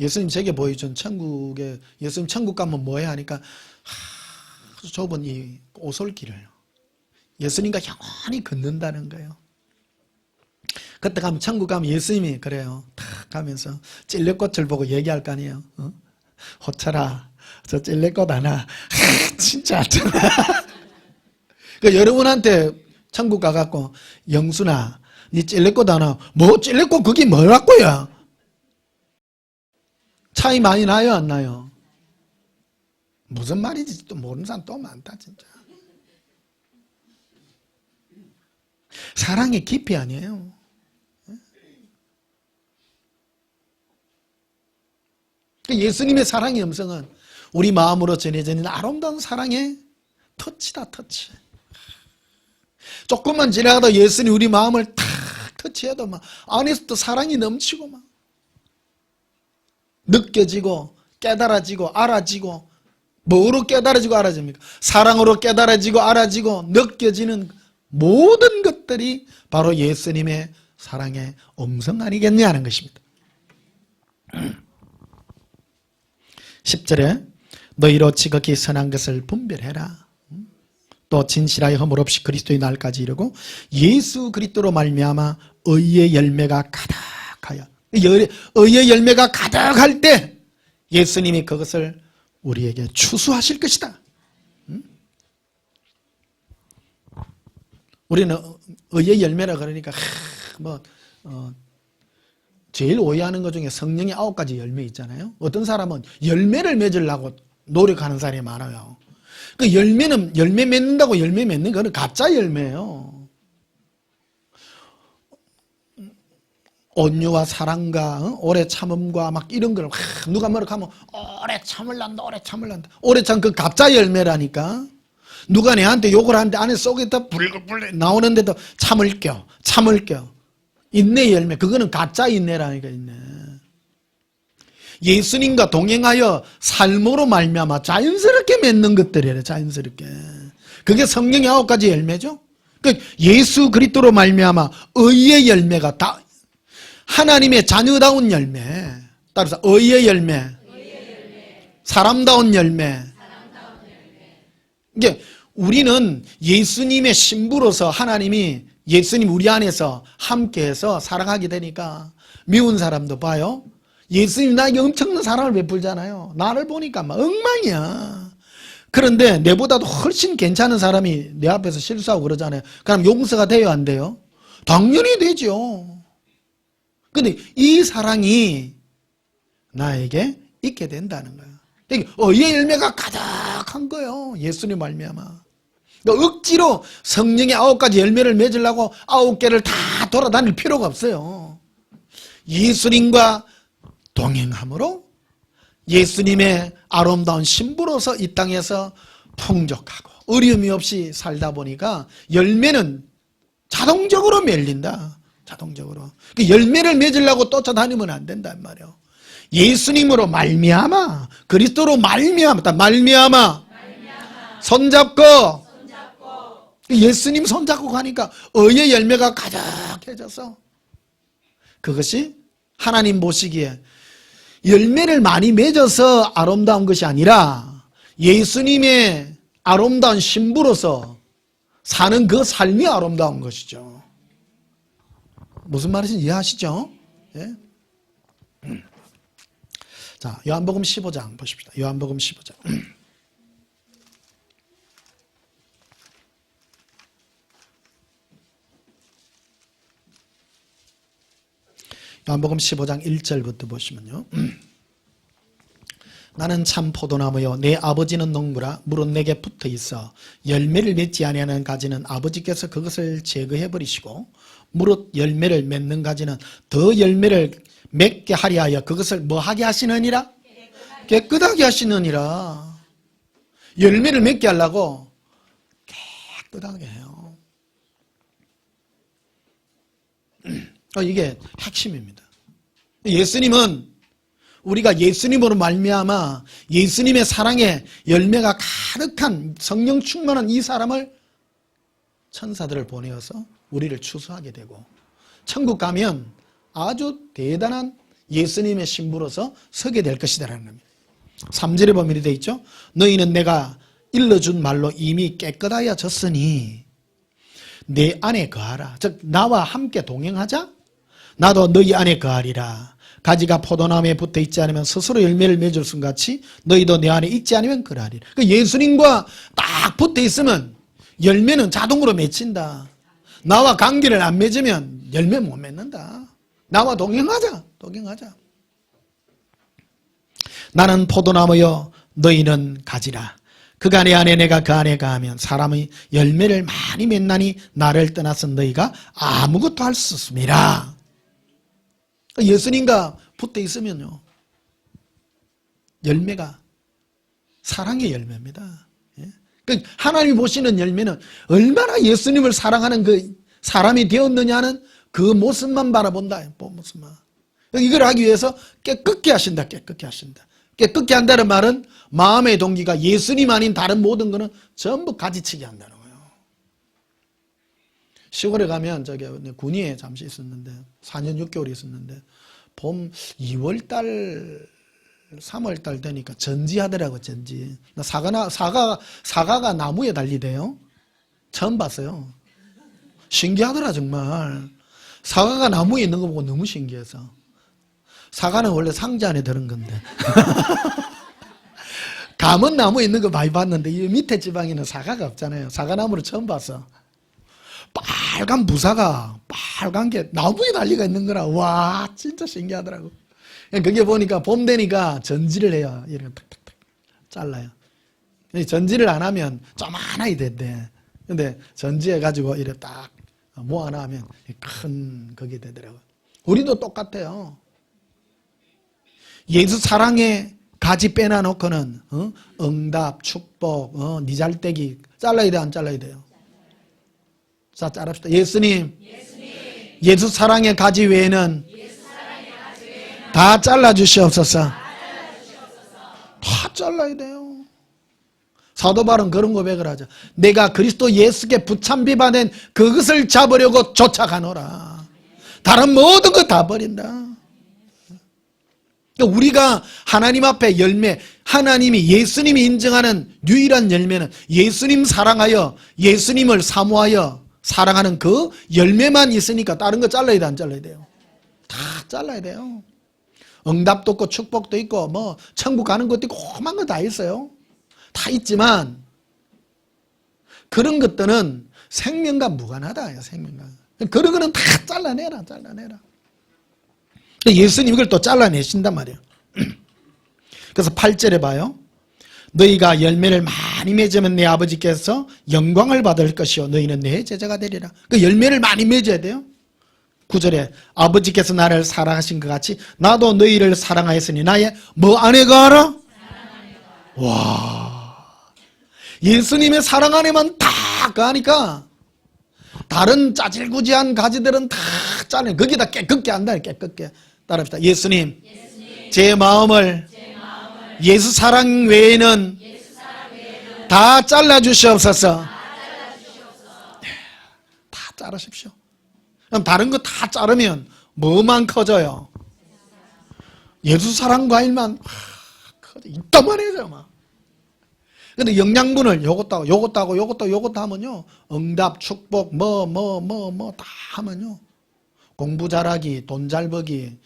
예수님 제게 보여준 천국에 예수님 천국 가면 뭐해 하니까 아주 좁은 이 오솔길을 예수님과 영원히 걷는다는 거예요. 그때 가면 천국 가면 예수님이 그래요. 탁 가면서 찔레꽃을 보고 얘기할 거 아니에요. 호철아 저 찔레꽃 하나 진짜 그러니까 여러분한테 천국 가갖고 영순아 니 찔레꽃 하나 뭐 찔레꽃 그게 뭐라고요? 차이 많이 나요 안 나요? 무슨 말인지 또 모르는 사람 또 많다 진짜. 사랑의 깊이 아니에요. 예수님의 사랑의 음성은 우리 마음으로 전해지는 아름다운 사랑의 터치다, 터치. 조금만 지나가다 예수님 우리 마음을 탁 터치해도 막 안에서부터 사랑이 넘치고 막 느껴지고 깨달아지고 알아지고. 뭐로 깨달아지고 알아집니까? 사랑으로 깨달아지고 알아지고 느껴지는 모든 것들이 바로 예수님의 사랑의 음성 아니겠냐 하는 것입니다. 10절에 너희로 지극히 선한 것을 분별해라. 또 진실하여 허물 없이 그리스도의 날까지 이르고 예수 그리스도로 말미암아 의의 열매가 가득하여, 의의 열매가 가득할 때 예수님이 그것을 우리에게 추수하실 것이다. 우리는 의의 열매라 그러니까 제일 오해하는 것 중에 성령의 9가지 열매 있잖아요. 어떤 사람은 열매를 맺으려고 노력하는 사람이 많아요. 그 열매는 열매 맺는다고 열매 맺는 거는 가짜 열매예요. 온유와 사랑과 오래 참음과 막 이런 걸 누가 뭐라고 하면 오래 참을란다, 오래 참을란다. 오래 참 그 가짜 열매라니까. 누가 내한테 욕을 하는데 안에 속에다 불글불글 나오는데도 참을겨. 인내 열매, 그거는 가짜 인내라니까. 인내. 예수님과 동행하여 삶으로 말미암아 자연스럽게 맺는 것들이래. 자연스럽게. 그게 성령의 9가지 열매죠. 그 예수 그리스도로 말미암아 의의 열매가 다 하나님의 자녀다운 열매, 따라서 의의 열매, 사람다운 열매. 이게 우리는 예수님의 신부로서 하나님이 예수님 우리 안에서 함께해서 살아가게 되니까 미운 사람도 봐요. 예수님 나에게 엄청난 사랑을 베풀잖아요. 나를 보니까 막 엉망이야. 그런데 내보다도 훨씬 괜찮은 사람이 내 앞에서 실수하고 그러잖아요. 그럼 용서가 돼요, 안 돼요? 당연히 되죠. 근데 이 사랑이 나에게 있게 된다는 거야. 의의 열매가 가득한 거예요. 예수님 말미암아. 그러니까 억지로 성령의 9가지 열매를 맺으려고 9개를 다 돌아다닐 필요가 없어요. 예수님과 동행함으로 예수님의 아름다운 신부로서 이 땅에서 풍족하고 어려움이 없이 살다 보니까 열매는 자동적으로 맺린다. 자동적으로. 그 열매를 맺으려고 쫓아다니면 안 된단 말이에요. 예수님으로 말미암아, 그리스도로 말미암아, 손잡고 예수님 손잡고 가니까 의의 열매가 가득해져서 그것이 하나님 보시기에 열매를 많이 맺어서 아름다운 것이 아니라 예수님의 아름다운 신부로서 사는 그 삶이 아름다운 것이죠. 무슨 말인지 이해하시죠? 예? 자, 요한복음 15장 보십시다. 요한복음 15장. 요한복음 15장 1절부터 보시면요. 나는 참 포도나무요 내 아버지는 농부라 물은 내게 붙어 있어 열매를 맺지 아니하는 가지는 아버지께서 그것을 제거해 버리시고 무릇 열매를 맺는 가지는 더 열매를 맺게 하려 하여 그것을 뭐 하게 하시느니라? 깨끗하게 하시느니라. 열매를 맺게 하려고 깨끗하게 해요. 이게 핵심입니다. 예수님은 우리가 예수님으로 말미암아 예수님의 사랑의 열매가 가득한 성령 충만한 이 사람을 천사들을 보내어서 우리를 추수하게 되고 천국 가면 아주 대단한 예수님의 신부로서 서게 될 것이다라는 겁니다. 3절에 보면 이렇게 되어 있죠. 너희는 내가 일러준 말로 이미 깨끗하여 졌으니 내 안에 거하라. 즉 나와 함께 동행하자. 나도 너희 안에 거하리라. 가지가 포도나무에 붙어 있지 않으면 스스로 열매를 맺을 것 같이 너희도 내 안에 있지 않으면 그러하리라. 그러니까 예수님과 딱 붙어 있으면 열매는 자동으로 맺힌다. 나와 관계를 안 맺으면 열매 못 맺는다. 나와 동행하자. 나는 포도나무여 너희는 가지라. 그가 내 안에 내가 그 안에 가하면 사람의 열매를 많이 맺나니 나를 떠나서 너희가 아무것도 할 수 없음이라. 예수님과 붙어 있으면요 열매가 사랑의 열매입니다. 그러니까 하나님이 보시는 열매는 얼마나 예수님을 사랑하는 그 사람이 되었느냐는 그 모습만 바라본다. 그 모습만. 이걸 하기 위해서 깨끗게 하신다. 깨끗게 하신다. 깨끗게 한다는 말은 마음의 동기가 예수님 아닌 다른 모든 거는 전부 가지치기 한다는 거예요. 시골에 가면 저기 군위에 잠시 있었는데 4년 6개월 있었는데 봄 2월달 3월달 되니까 전지하더라고. 전지. 사과가 나무에 달리대요. 처음 봤어요. 신기하더라 정말. 사과가 나무에 있는 거 보고 너무 신기해서. 사과는 원래 상자 안에 들은 건데. 감은 나무에 있는 거 많이 봤는데 이 밑에 지방에는 사과가 없잖아요. 사과나무를 처음 봤어. 빨간 부사가 빨간 게 나무에 달리가 있는 거라. 와 진짜 신기하더라고. 그게 보니까 봄 되니까 전지를 해요. 이렇게 탁탁탁 잘라요. 전지를 안 하면 조만하게 된대. 근데 전지해가지고 이렇게 딱 모아놔면 큰 그게 되더라고요. 우리도 똑같아요. 예수 사랑에 가지 빼놔놓고는 응답, 축복, 니잘떼기 잘라야 돼, 안 잘라야 돼요? 자, 자릅시다. 예수님, 예수 사랑의 가지 외에는 다 잘라주시옵소서. 다 잘라야 돼요. 사도 바울은 그런 고백을 하죠. 내가 그리스도 예수께 부참비 받은 그것을 잡으려고 쫓아가노라. 다른 모든 거 다 버린다. 우리가 하나님 앞에 열매, 하나님이 예수님이 인정하는 유일한 열매는 예수님 사랑하여 예수님을 사모하여 사랑하는 그 열매만 있으니까 다른 거 잘라야 돼, 안 잘라야 돼요? 다 잘라야 돼요. 응답도 있고 축복도 있고 뭐 천국 가는 것도 있고 험한 거 다 있어요. 다 있지만 그런 것들은 생명과 무관하다. 생명과. 그런 거는 다 잘라내라. 예수님 이걸 또 잘라내신단 말이에요. 그래서 8절에 봐요. 너희가 열매를 많이 맺으면 내 아버지께서 영광을 받을 것이요 너희는 내 제자가 되리라. 그 열매를 많이 맺어야 돼요. 9절에 아버지께서 나를 사랑하신 것 같이 나도 너희를 사랑하였으니 나의 뭐 안에가 알아? 와, 예수님의 사랑 안에만 다 가니까 다른 짜질구지한 가지들은 다 잘라내. 거기다 깨끗게 한다. 깨끗게. 따라합시다. 예수님, 제 마음을 예수 사랑 외에는 다 잘라주시옵소서. 다 자르십시오. 그럼 다른 거 다 자르면 뭐만 커져요? 예수 사랑 과일만 커져. 이따만해져요 막. 근데 영양분을 요것도 하고 하면요, 응답, 축복, 다 하면요, 공부 잘하기, 돈 잘 벌기,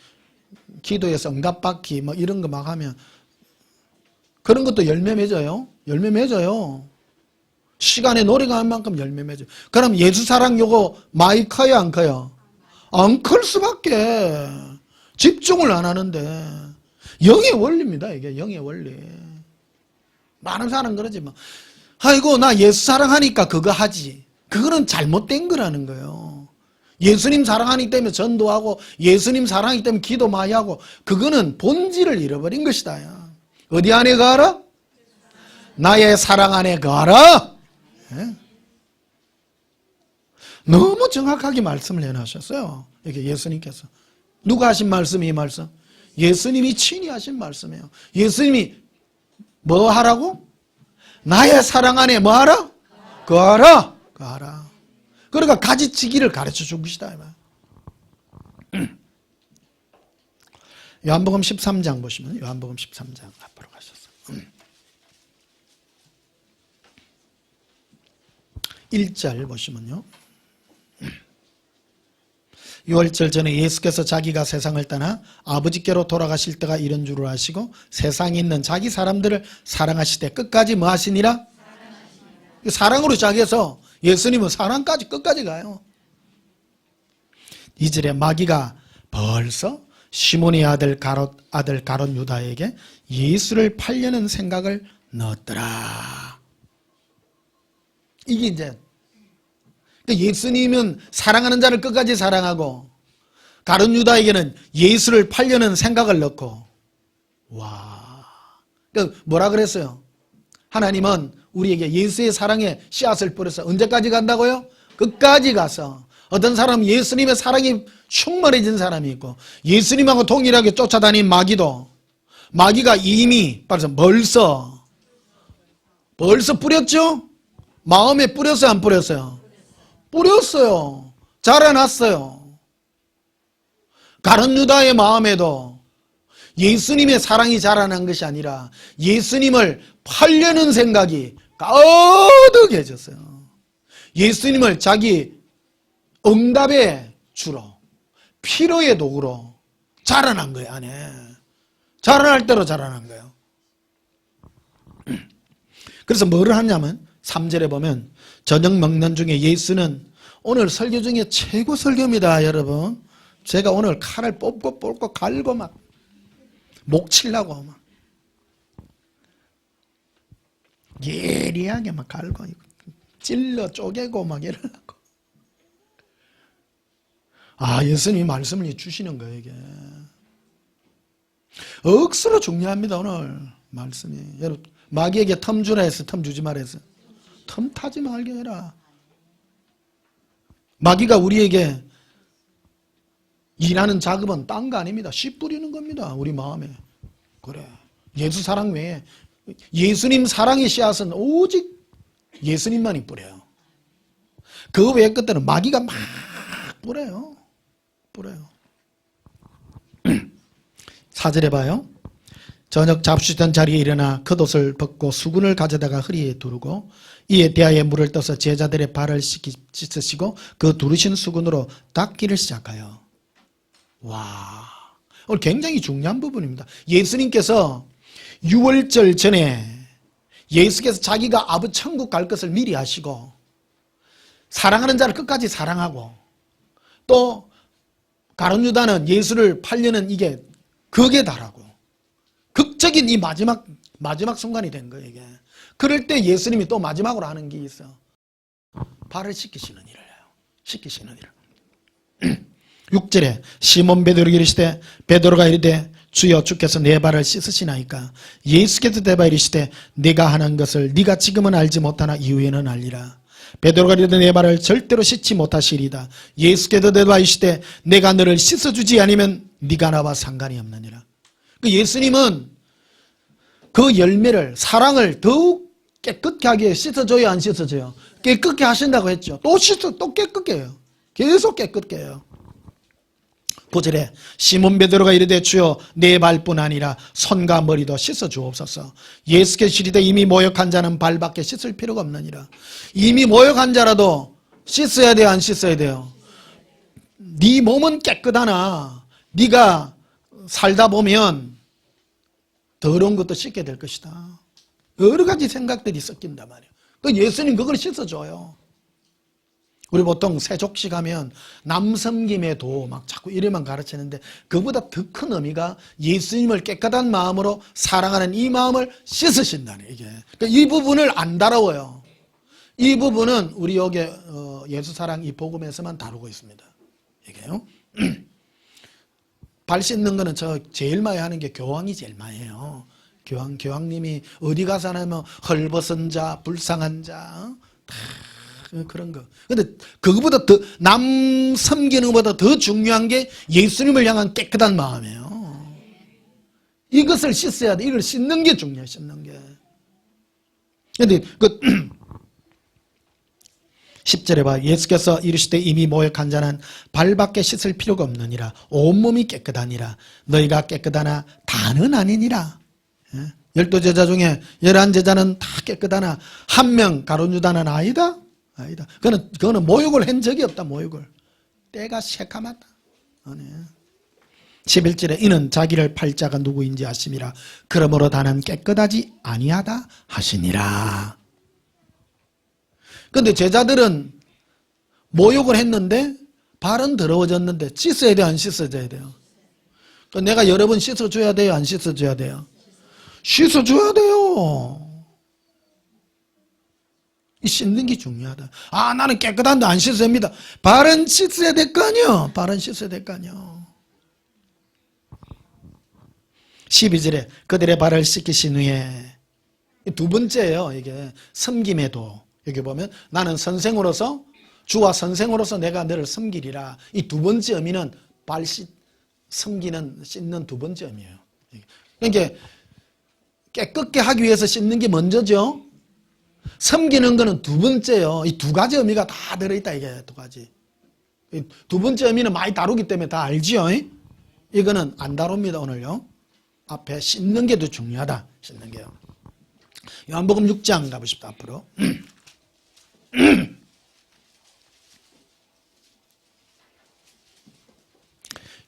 기도에서 응답 받기, 뭐 이런 거 막 하면 그런 것도 열매 맺어요. 열매 맺어요. 시간에 노래가 한 만큼 열매 맺어요. 그럼 예수 사랑 요거 많이 커요, 안 커요? 안 클 수밖에. 집중을 안 하는데. 영의 원리입니다, 이게. 영의 원리. 많은 사람은 그러지 뭐. 아이고 나 예수 사랑하니까 그거 하지. 그거는 잘못된 거라는 거예요. 예수님 사랑하기 때문에 전도하고 예수님 사랑하기 때문에 기도 많이 하고 그거는 본질을 잃어버린 것이다. 어디 안에 가라? 나의 사랑 안에 가라. 예? 너무 정확하게 말씀을 해놓으셨어요. 이렇게 예수님께서. 누가 하신 말씀이 이 말씀? 예수님이 친히 하신 말씀이에요. 예수님이 뭐 하라고? 나의 사랑 안에 뭐 하라? 거하라. 거하라. 그러니까 가지치기를 가르쳐 준 것이다. 요한복음 13장 보시면 요한복음 13장 앞으로 가셔서 1절 보시면요. 6월절 전에 예수께서 자기가 세상을 떠나 아버지께로 돌아가실 때가 이런 줄을 아시고 세상에 있는 자기 사람들을 사랑하시되 끝까지 뭐 하시니라? 사랑으로 시작해서 예수님은 사랑까지 끝까지 가요. 2절에 마귀가 벌써 시몬의 아들 가롯 유다에게 예수를 팔려는 생각을 넣었더라. 이게 이제 예수님은 사랑하는 자를 끝까지 사랑하고 가룟 유다에게는 예수를 팔려는 생각을 넣고, 와, 뭐라 그랬어요? 하나님은 우리에게 예수의 사랑의 씨앗을 뿌려서 언제까지 간다고요? 끝까지 가서. 어떤 사람은 예수님의 사랑이 충만해진 사람이 있고 예수님하고 동일하게 쫓아다닌 마귀가 이미 벌써 뿌렸죠? 마음에 뿌렸어요, 안 뿌렸어요? 뿌렸어요. 자라났어요. 가룟 유다의 마음에도 예수님의 사랑이 자라난 것이 아니라 예수님을 팔려는 생각이 가득해졌어요. 예수님을 자기 응답의 주로, 필요의 도구로 자라난 거예요, 안에. 자라날 대로 자라난 거예요. 그래서 뭐를 하냐면 3절에 보면 저녁 먹는 중에 예수는 오늘 설교 중에 최고 설교입니다, 여러분. 제가 오늘 칼을 뽑고 갈고 막 목 치려고 막 예리하게 막 갈고 찔러 쪼개고 막 이러려고. 예수님이 말씀을 주시는 거예요, 이게. 억수로 중요합니다, 오늘 말씀이. 여러분, 마귀에게 텀 주라 했어, 텀 주지 말라 했어. 텀 타지 말게 해라. 마귀가 우리에게 일하는 작업은 딴 거 아닙니다. 씨 뿌리는 겁니다, 우리 마음에. 그래, 예수 사랑 외에 예수님 사랑의 씨앗은 오직 예수님만이 뿌려요. 그 외의 것들은 마귀가 막 뿌려요. 4절에 봐요. 저녁 잡수던 자리에 일어나 겉옷을 벗고 수군을 가져다가 허리에 두르고 이에 대하여 물을 떠서 제자들의 발을 씻으시고 그 두르신 수군으로 닦기를 시작하여. 와, 오늘 굉장히 중요한 부분입니다. 예수님께서 유월절 전에 예수께서 자기가 아버지 천국 갈 것을 미리 하시고 사랑하는 자를 끝까지 사랑하고 또 가룟 유다는 예수를 팔려는 이게 극에 달하고 극적인 이 마지막 순간이 된 거예요, 이게. 그럴 때 예수님이 또 마지막으로 하는 게 있어. 발을 씻기시는 일을 해요. 씻기시는 일을. 6절에 시몬 베드로에게 이르시되 베드로가 이르되 주여 주께서 내 발을 씻으시나이까. 예수께서 대답하여 이르시되 내가 하는 것을 네가 지금은 알지 못하나 이후에는 알리라. 베드로가 이르되 내 발을 절대로 씻지 못하시리다. 예수께서 대답하여 이르시되 내가 너를 씻어주지 아니면 네가 나와 상관이 없느니라. 예수님은 그 열매를, 사랑을 더욱 깨끗하게 하게 씻어줘요, 안 씻어줘요? 깨끗게 하신다고 했죠. 또 깨끗게 해요. 계속 깨끗게 해요. 9절에 시몬 베드로가 이르되 주여 내 발뿐 아니라 손과 머리도 씻어 주옵소서. 예수께서 이르되 이미 모욕한 자는 발밖에 씻을 필요가 없느니라. 이미 모욕한 자라도 씻어야 돼요, 안 씻어야 돼요? 네 몸은 깨끗하나 네가 살다 보면 더러운 것도 씻게 될 것이다. 여러 가지 생각들이 섞인단 말이에요. 예수님 그걸 씻어줘요. 우리 보통 세족식 하면 남섬김의 도 막 자꾸 이래만 가르치는데 그보다 더 큰 의미가 예수님을 깨끗한 마음으로 사랑하는 이 마음을 씻으신다는 이게. 그러니까 이 부분을 안 다뤄요. 이 부분은 우리 여기 예수 사랑 이 복음에서만 다루고 있습니다. 이게요. 발 씻는 거는 저 제일 많이 하는 게 교황이 제일 많이 해요. 교황님이 어디 가서 하면 헐벗은 자, 불쌍한 자, 다 그런 거. 근데 그거보다 더, 남 섬기는 것보다 더 중요한 게 예수님을 향한 깨끗한 마음이에요. 이것을 씻어야 돼. 이걸 씻는 게 중요해, 씻는 게. 근데 10절에 봐. 예수께서 이르시되 이미 모욕한 자는 발밖에 씻을 필요가 없느니라. 온몸이 깨끗하니라. 너희가 깨끗하나 다는 아니니라. 12제자 중에 11제자는 다 깨끗하나 한 명 가룟 유다는 아니다. 그거는 모욕을 한 적이 없다. 모욕을. 때가 새카맣다. 11절에 이는 자기를 팔 자가 누구인지 아심이라. 그러므로 다는 깨끗하지 아니하다 하시니라. 그런데 제자들은 모욕을 했는데 발은 더러워졌는데 씻어야 돼요, 안 씻어줘야 돼요? 내가 여러 번 씻어줘야 돼요, 안 씻어줘야 돼요? 씻어줘야 돼요. 이 씻는 게 중요하다. 나는 깨끗한데 안 씻어야 됩니다. 발은 씻어야 될 거 아니요? 발은 씻어야 될 거 아니요? 12절에 그들의 발을 씻기신 후에 두 번째예요. 이게 섬김에도 여기 보면 나는 선생으로서 주와 선생으로서 내가 너를 섬기리라. 이 두 번째 의미는 발 섬기는 씻는 두 번째 의미예요. 그러니까 깨끗게 하기 위해서 씻는 게 먼저죠. 섬기는 거는 두 번째요. 이 두 가지 의미가 다 들어있다. 이게 두 가지. 두 번째 의미는 많이 다루기 때문에 다 알지요. 이거는 안 다룹니다. 오늘요. 앞에 씻는 게 더 중요하다. 씻는 게요. 요한복음 6장 가보십시오. 앞으로.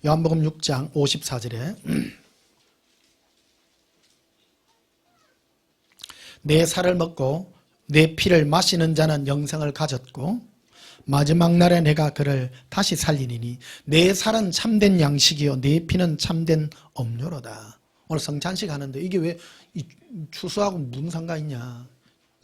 요한복음 6장 54절에 내 살을 먹고 내 피를 마시는 자는 영생을 가졌고 마지막 날에 내가 그를 다시 살리니니 내 살은 참된 양식이요 내 피는 참된 음료로다. 오늘 성찬식 하는데 이게 왜 이 추수하고 무슨 상관 있냐.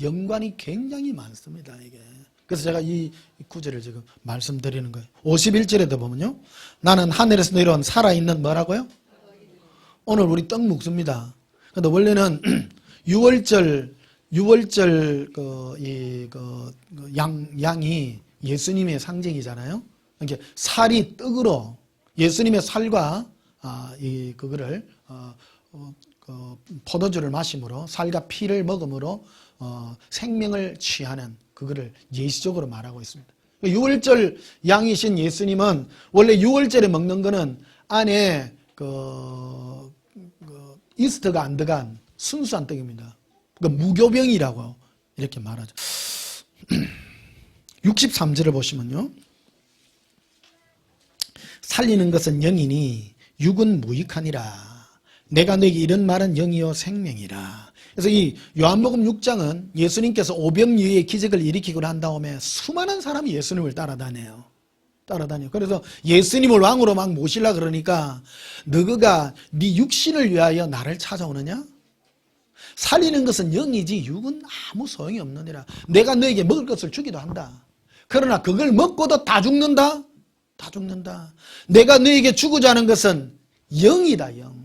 연관이 굉장히 많습니다. 이게. 그래서 제가 이 구절을 지금 말씀드리는 거예요. 51절에도 보면요. 나는 하늘에서 내려온 살아있는 뭐라고요? 오늘 우리 떡 먹습니다. 근데 원래는 6월절 양이 예수님의 상징이잖아요. 그러니까 살이 떡으로 예수님의 살과 그거를 포도주를 마심으로 살과 피를 먹음으로 생명을 취하는 그거를 예시적으로 말하고 있습니다. 6월절 양이신 예수님은 원래 6월절에 먹는 거는 안에 이스트가 안 들어간 순수한 떡입니다. 그러니까 무교병이라고 이렇게 말하죠. 63절을 보시면요. 살리는 것은 영이니 육은 무익하니라. 내가 너에게 이런 말은 영이요 생명이라. 그래서 이 요한복음 6장은 예수님께서 오병이어의 기적을 일으키고 난 다음에 수많은 사람이 예수님을 따라다녀요. 그래서 예수님을 왕으로 막 모시려 그러니까 너가 네 육신을 위하여 나를 찾아오느냐? 살리는 것은 영이지 육은 아무 소용이 없느니라. 내가 너에게 먹을 것을 주기도 한다. 그러나 그걸 먹고도 다 죽는다? 다 죽는다. 내가 너에게 주고자 하는 것은 영이다. 영.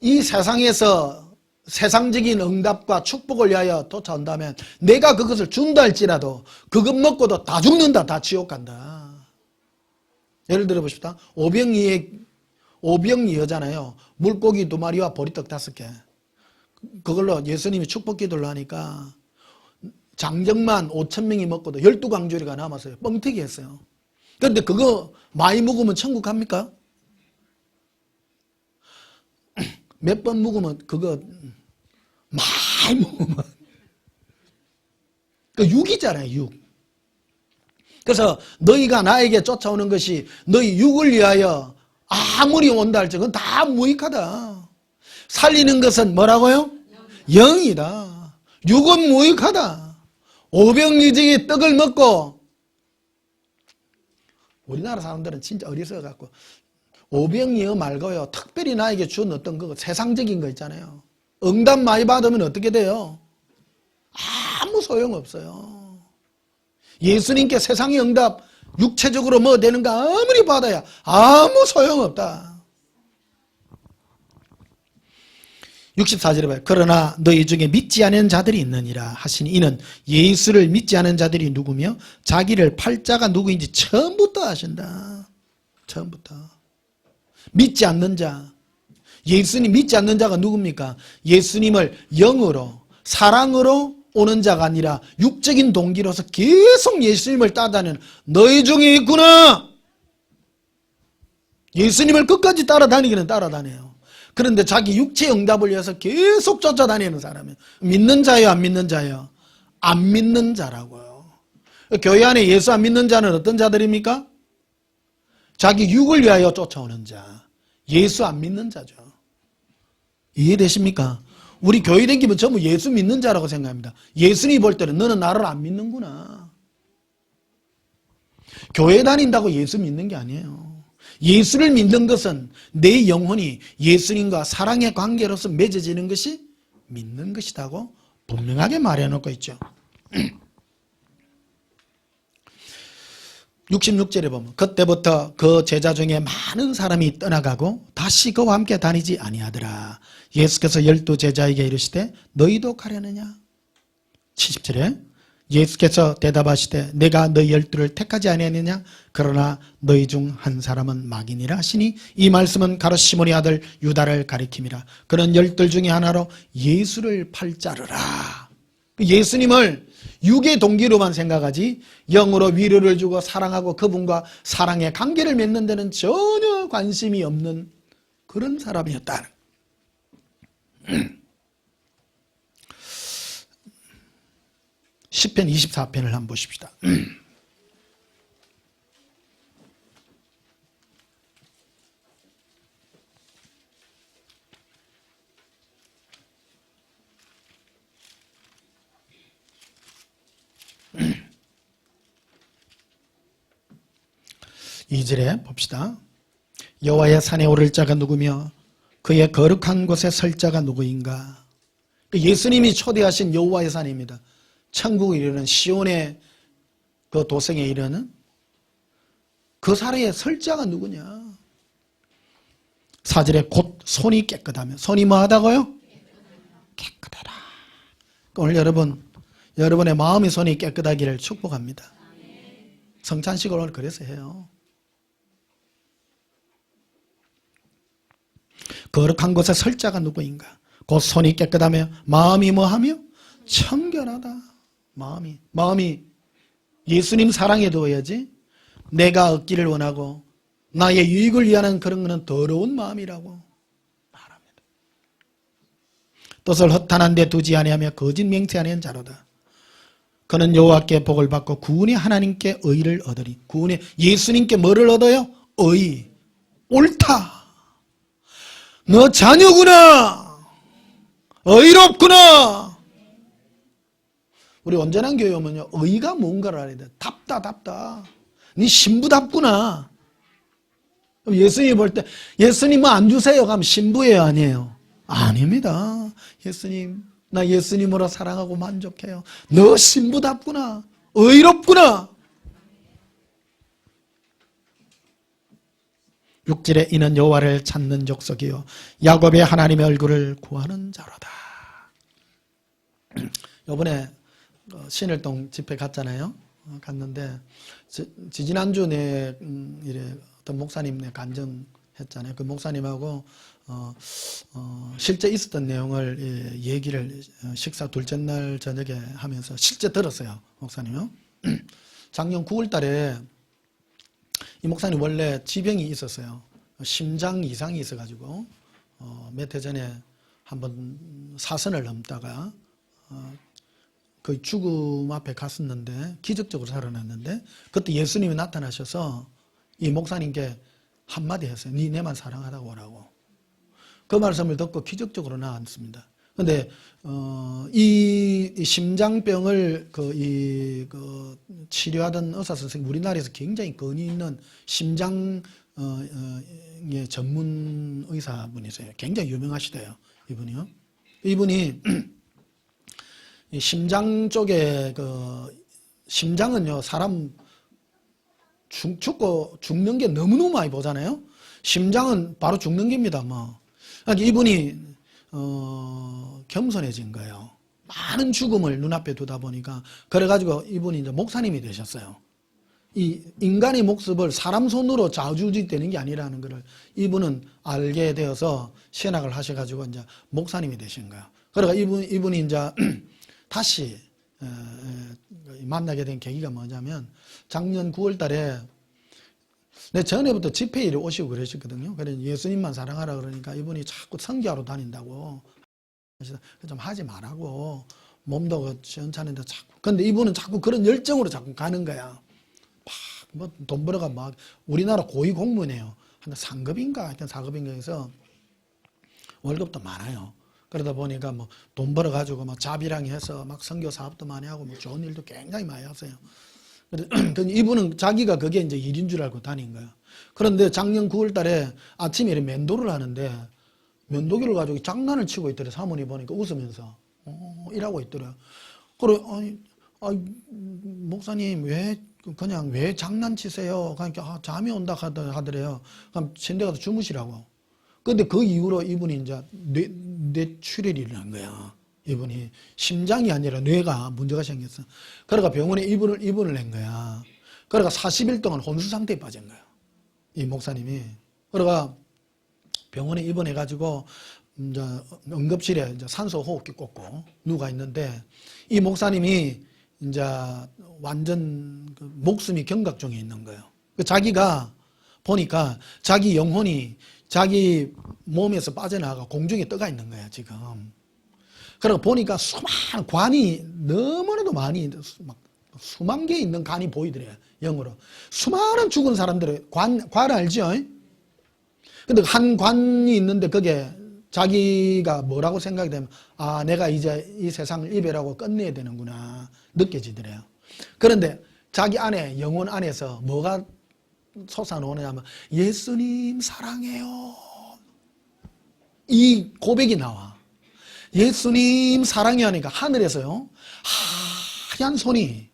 이 세상에서 세상적인 응답과 축복을 위하여 쫓아온다면 내가 그것을 준다 할지라도 그것 먹고도 다 죽는다. 다 지옥 간다. 예를 들어 보십시다. 오병이어잖아요. 물고기 2마리와 보리떡 5개. 그걸로 예수님이 축복 기도를 하니까 장정만 5,000명이 먹고도 12광주리가 남았어요. 뻥튀기 했어요. 그런데 그거 많이 먹으면 천국 갑니까? 몇 번 먹으면 그거 많이 먹으면 그 육이잖아요. 육. 그래서 너희가 나에게 쫓아오는 것이 너희 육을 위하여 아무리 온다 할지 그건 다 무익하다. 살리는 것은 뭐라고요? 영이다. 육은 무익하다. 오병이어의 떡을 먹고 우리나라 사람들은 진짜 어리석어갖고 오병이어 말고요. 특별히 나에게 준 어떤 거 세상적인 거 있잖아요. 응답 많이 받으면 어떻게 돼요? 아무 소용없어요. 예수님께 세상의 응답 육체적으로 뭐 되는가 아무리 받아야 아무 소용없다. 64절에 봐요. 그러나 너희 중에 믿지 않은 자들이 있느니라 하시니 이는 예수를 믿지 않은 자들이 누구며 자기를 팔 자가 누구인지 처음부터 아신다. 처음부터. 믿지 않는 자. 예수님 믿지 않는 자가 누굽니까? 예수님을 영으로 사랑으로 오는 자가 아니라 육적인 동기로서 계속 예수님을 따라다니는 너희 중에 있구나. 예수님을 끝까지 따라다니기는 따라다녀요. 그런데 자기 육체의 응답을 위해서 계속 쫓아다니는 사람이에요. 믿는 자예요? 안 믿는 자예요? 안 믿는 자라고요. 교회 안에 예수 안 믿는 자는 어떤 자들입니까? 자기 육을 위하여 쫓아오는 자. 예수 안 믿는 자죠. 이해되십니까? 우리 교회 다니면 전부 예수 믿는 자라고 생각합니다. 예수님이 볼 때는 너는 나를 안 믿는구나. 교회 다닌다고 예수 믿는 게 아니에요. 예수를 믿는 것은 내 영혼이 예수님과 사랑의 관계로서 맺어지는 것이 믿는 것이라고 분명하게 말해놓고 있죠. 66절에 보면 그때부터 그 제자 중에 많은 사람이 떠나가고 다시 그와 함께 다니지 아니하더라. 예수께서 12제자에게 이르시되 너희도 가려느냐? 70절에 예수께서 대답하시되 내가 너희 12를 택하지 아니하느냐? 그러나 너희 중 한 사람은 마귀니라 하시니 이 말씀은 가롯 시몬의 아들 유다를 가리킴이라. 그는 12 중에 하나로 예수를 팔자르라. 예수님을 육의 동기로만 생각하지 영으로 위로를 주고 사랑하고 그분과 사랑의 관계를 맺는 데는 전혀 관심이 없는 그런 사람이었다. 시편 24편을 한번 보십시다. 이절에 봅시다. 여호와의 산에 오를 자가 누구며 그의 거룩한 곳에 설 자가 누구인가? 예수님이 초대하신 여호와의 산입니다. 천국에 이르는 시온의 그 도성에 이르는 그 산에 설 자가 누구냐? 4절에 곧 손이 깨끗하며 손이 뭐하다고요? 깨끗하라. 오늘 여러분의 마음이 손이 깨끗하기를 축복합니다. 성찬식을 오늘 그래서 해요. 거룩한 곳에 설 자가 누구인가? 곧 손이 깨끗하며 마음이 뭐하며? 청결하다. 마음이 예수님 사랑에 두어야지. 내가 얻기를 원하고 나의 유익을 위하는 그런 것은 더러운 마음이라고 말합니다. 뜻을 허탄한 데 두지 아니하며 거짓 맹세하는 자로다. 그는 여호와께 복을 받고 구원의 하나님께 의를 얻으리. 구원의 예수님께 뭐를 얻어요? 의. 옳다. 너 자녀구나. 의롭구나. 우리 온전한 교회 오면요, 의가 뭔가를 알아야 돼. 답다. 네 신부답구나. 예수님 볼 때 예수님 뭐 안 주세요? 그럼 신부예요, 아니에요? 아닙니다. 예수님, 나 예수님으로 사랑하고 만족해요. 너 신부답구나. 의롭구나. 6절에 이는 여호와를 찾는 족속이요 야곱의 하나님의 얼굴을 구하는 자로다. 이번에 신일동 집회 갔잖아요. 갔는데 지지난주 내 어떤 목사님 내 간증했잖아요. 그 목사님하고 실제 있었던 내용을 얘기를 식사 둘째 날 저녁에 하면서 실제 들었어요. 목사님요. 작년 9월 달에 이 목사님 원래 지병이 있었어요. 심장 이상이 있어가지고 몇 해 전에 한번 사선을 넘다가 거의 죽음 앞에 갔었는데 기적적으로 살아났는데 그때 예수님이 나타나셔서 이 목사님께 한마디 했어요. 네 내만 사랑하다고 오라고. 그 말씀을 듣고 기적적으로 나았습니다. 근데 이 심장병을 치료하던 의사 선생님, 우리나라에서 굉장히 권위 있는 심장의 전문 의사분이세요. 굉장히 유명하시대요. 이분이 이 심장 쪽에 심장은요 사람 죽고 죽는 게 너무너무 많이 보잖아요. 심장은 바로 죽는 겁니다. 그러니까 이분이 겸손해진 거예요. 많은 죽음을 눈앞에 두다 보니까 그래가지고 이분이 이제 목사님이 되셨어요. 이 인간의 목숨을 사람 손으로 좌우지되는 게 아니라는 것을 이분은 알게 되어서 신학을 하셔가지고 이제 목사님이 되신 거예요. 그러니까 이분이 이제 다시 만나게 된 계기가 뭐냐면 작년 9월 달에 내 전에부터 집회일에 오시고 그러셨거든요. 그래서 예수님만 사랑하라 그러니까 이분이 자꾸 선교하러 다닌다고. 그래서 좀 하지 말라고. 몸도 시원찮은데 자꾸. 근데 이분은 자꾸 그런 열정으로 자꾸 가는 거야. 막 돈 벌어가 막 우리나라 고위 공무원이에요. 한 3급인가 하여튼 4급인가 해서 월급도 많아요. 그러다 보니까 뭐 돈 벌어가지고 막 자비랑 해서 막 선교 사업도 많이 하고 뭐 좋은 일도 굉장히 많이 하세요. 근데 이분은 자기가 그게 이제 일인 줄 알고 다닌 거야. 그런데 작년 9월 달에 아침에 면도를 하는데 면도기를 가지고 장난을 치고 있더래. 사모님 보니까 웃으면서 일하고 있더래. 그래, 목사님 왜 그냥 왜 장난치세요? 그러니까 잠이 온다 하더래요. 그럼 침대 가서 주무시라고. 근데 그 이후로 이분이 이제 뇌출혈이 난 거야. 이분이 심장이 아니라 뇌가 문제가 생겼어. 그러니까 병원에 입원을 낸 거야. 그러니까 40일 동안 혼수 상태에 빠진 거야. 이 목사님이. 그러니까 병원에 입원해가지고 이제 응급실에 이제 산소 호흡기 꽂고 누가 있는데 이 목사님이 이제 완전 목숨이 경각중에 있는 거예요. 자기가 보니까 자기 영혼이 자기 몸에서 빠져나가 공중에 떠가 있는 거야, 지금. 그러고 보니까 수많은 관이 너무나도 많이, 막 수만 개 있는 관이 보이더래요, 영으로. 수많은 죽은 사람들의 관 알죠? 근데 한 관이 있는데 그게 자기가 뭐라고 생각이 되면, 아, 내가 이제 이 세상을 이별하고 끝내야 되는구나, 느껴지더래요. 그런데 자기 안에, 영혼 안에서 뭐가 솟아나오느냐면, 예수님 사랑해요. 이 고백이 나와. 예수님 사랑해 하니까 하늘에서요, 하얀 손이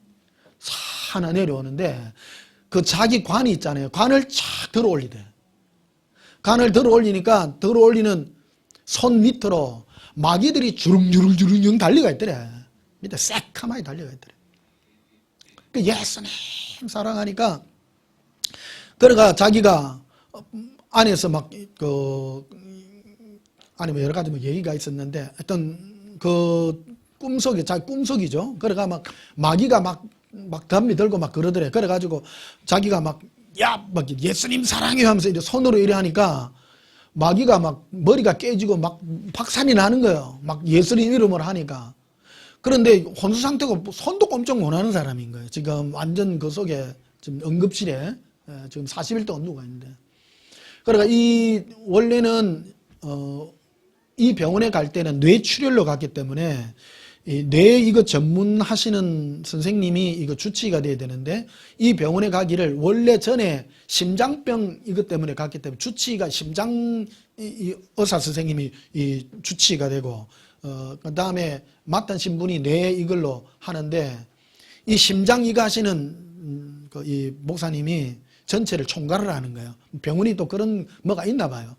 하나 내려오는데, 그 자기 관이 있잖아요. 관을 쫙 들어 올리대. 관을 들어 올리니까, 들어 올리는 손 밑으로 마귀들이 주릉주릉 달려가 있더래. 밑에 새카마게 달려가 있더래. 그 예수님 사랑하니까, 그러니까 자기가 안에서 막, 안에 뭐 여러 가지 뭐 얘기가 있었는데, 어떤 꿈속이, 자기 꿈속이죠. 그러니까 막 마귀가 막 담비 들고 막 그러더래. 그래가지고 자기가 막 예수님 사랑해 하면서 이제 손으로 이래 하니까 마귀가 막 머리가 깨지고 막 박산이 나는 거예요. 막 예수님 이름으로 하니까. 그런데 혼수 상태고 손도 꼼짝 못 하는 사람인 거예요. 지금 완전 그 속에 지금 응급실에 지금 40일 동안 누가 있는데. 그러니까 원래는, 이 병원에 갈 때는 뇌출혈로 갔기 때문에 뇌 이거 전문하시는 선생님이 이거 주치의가 돼야 되는데 이 병원에 가기를 원래 전에 심장병 이것 때문에 갔기 때문에 주치의가 심장 의사 선생님이 이 주치의가 되고 그 다음에 맡으신 분이 뇌 이걸로 하는데 이 심장 이거 하시는 이 목사님이 전체를 총괄을 하는 거예요. 병원이 또 그런 뭐가 있나 봐요.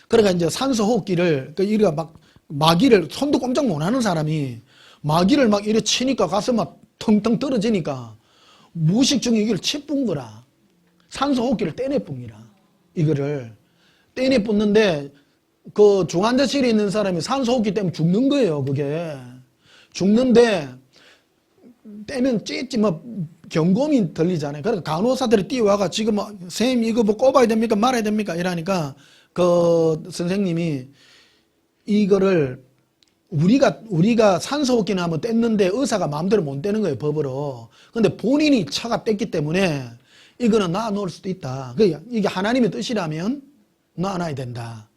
그러니까 이제 산소 호흡기를 이리가 막 마귀를 손도 꼼짝 못 하는 사람이 마귀를 막 이래 치니까 가서 막 텅텅 떨어지니까 무의식 중에 이걸 치뿐 거라. 산소 호흡기를 떼내 뿜이라. 이거를 떼내 뿜는데 그 중환자실에 있는 사람이 산소 호흡기 때문에 죽는 거예요. 그게 죽는데 떼면 찌찌 뭐 경고음이 들리잖아요. 그러니까 간호사들이 뛰어와가 지금 뭐 선생님 이거 뭐 꼽아야 됩니까 말아야 됩니까 이러니까 그 선생님이 이거를 우리가 산소호흡기나 한번 뗐는데 의사가 마음대로 못 떼는 거예요, 법으로. 근데 본인이 차가 뗐기 때문에 이거는 놔놓을 수도 있다. 이게 하나님의 뜻이라면 놔놔야 된다.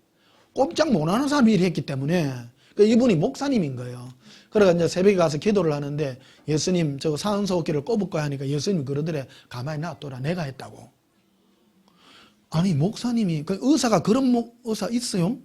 꼼짝 못 하는 사람이 일했기 때문에 이분이 목사님인 거예요. 그래서 이제 새벽에 가서 기도를 하는데 예수님 저거 산소호흡기를 꼽을 거야 하니까 예수님이 그러더래. 가만히 놔둬라. 내가 했다고. 아니 목사님이 의사가 그런 의사 있어요?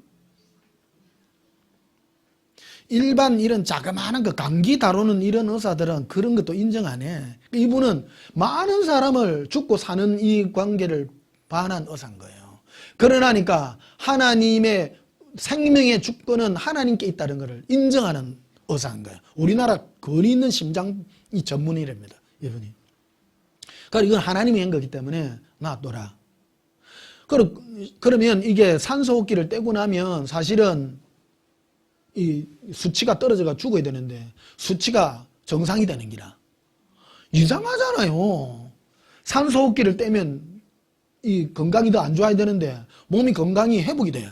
일반 이런 자그마한 그 감기 다루는 이런 의사들은 그런 것도 인정 안 해. 이분은 많은 사람을 죽고 사는 이 관계를 반한 의사인 거예요. 그러나니까 하나님의 생명의 주권은 하나님께 있다는 것을 인정하는 의사인 거예요. 우리나라 권위 있는 심장 전문의랍니다. 이분이. 그러니까 이건 하나님이 한 거기 때문에 놔둬라. 그러면 이게 산소호흡기를 떼고 나면 사실은 이 수치가 떨어져가 죽어야 되는데 수치가 정상이 되는 기라. 이상하잖아요. 산소호흡기를 떼면 이 건강이 더 안 좋아야 되는데 몸이 건강이 회복이 돼.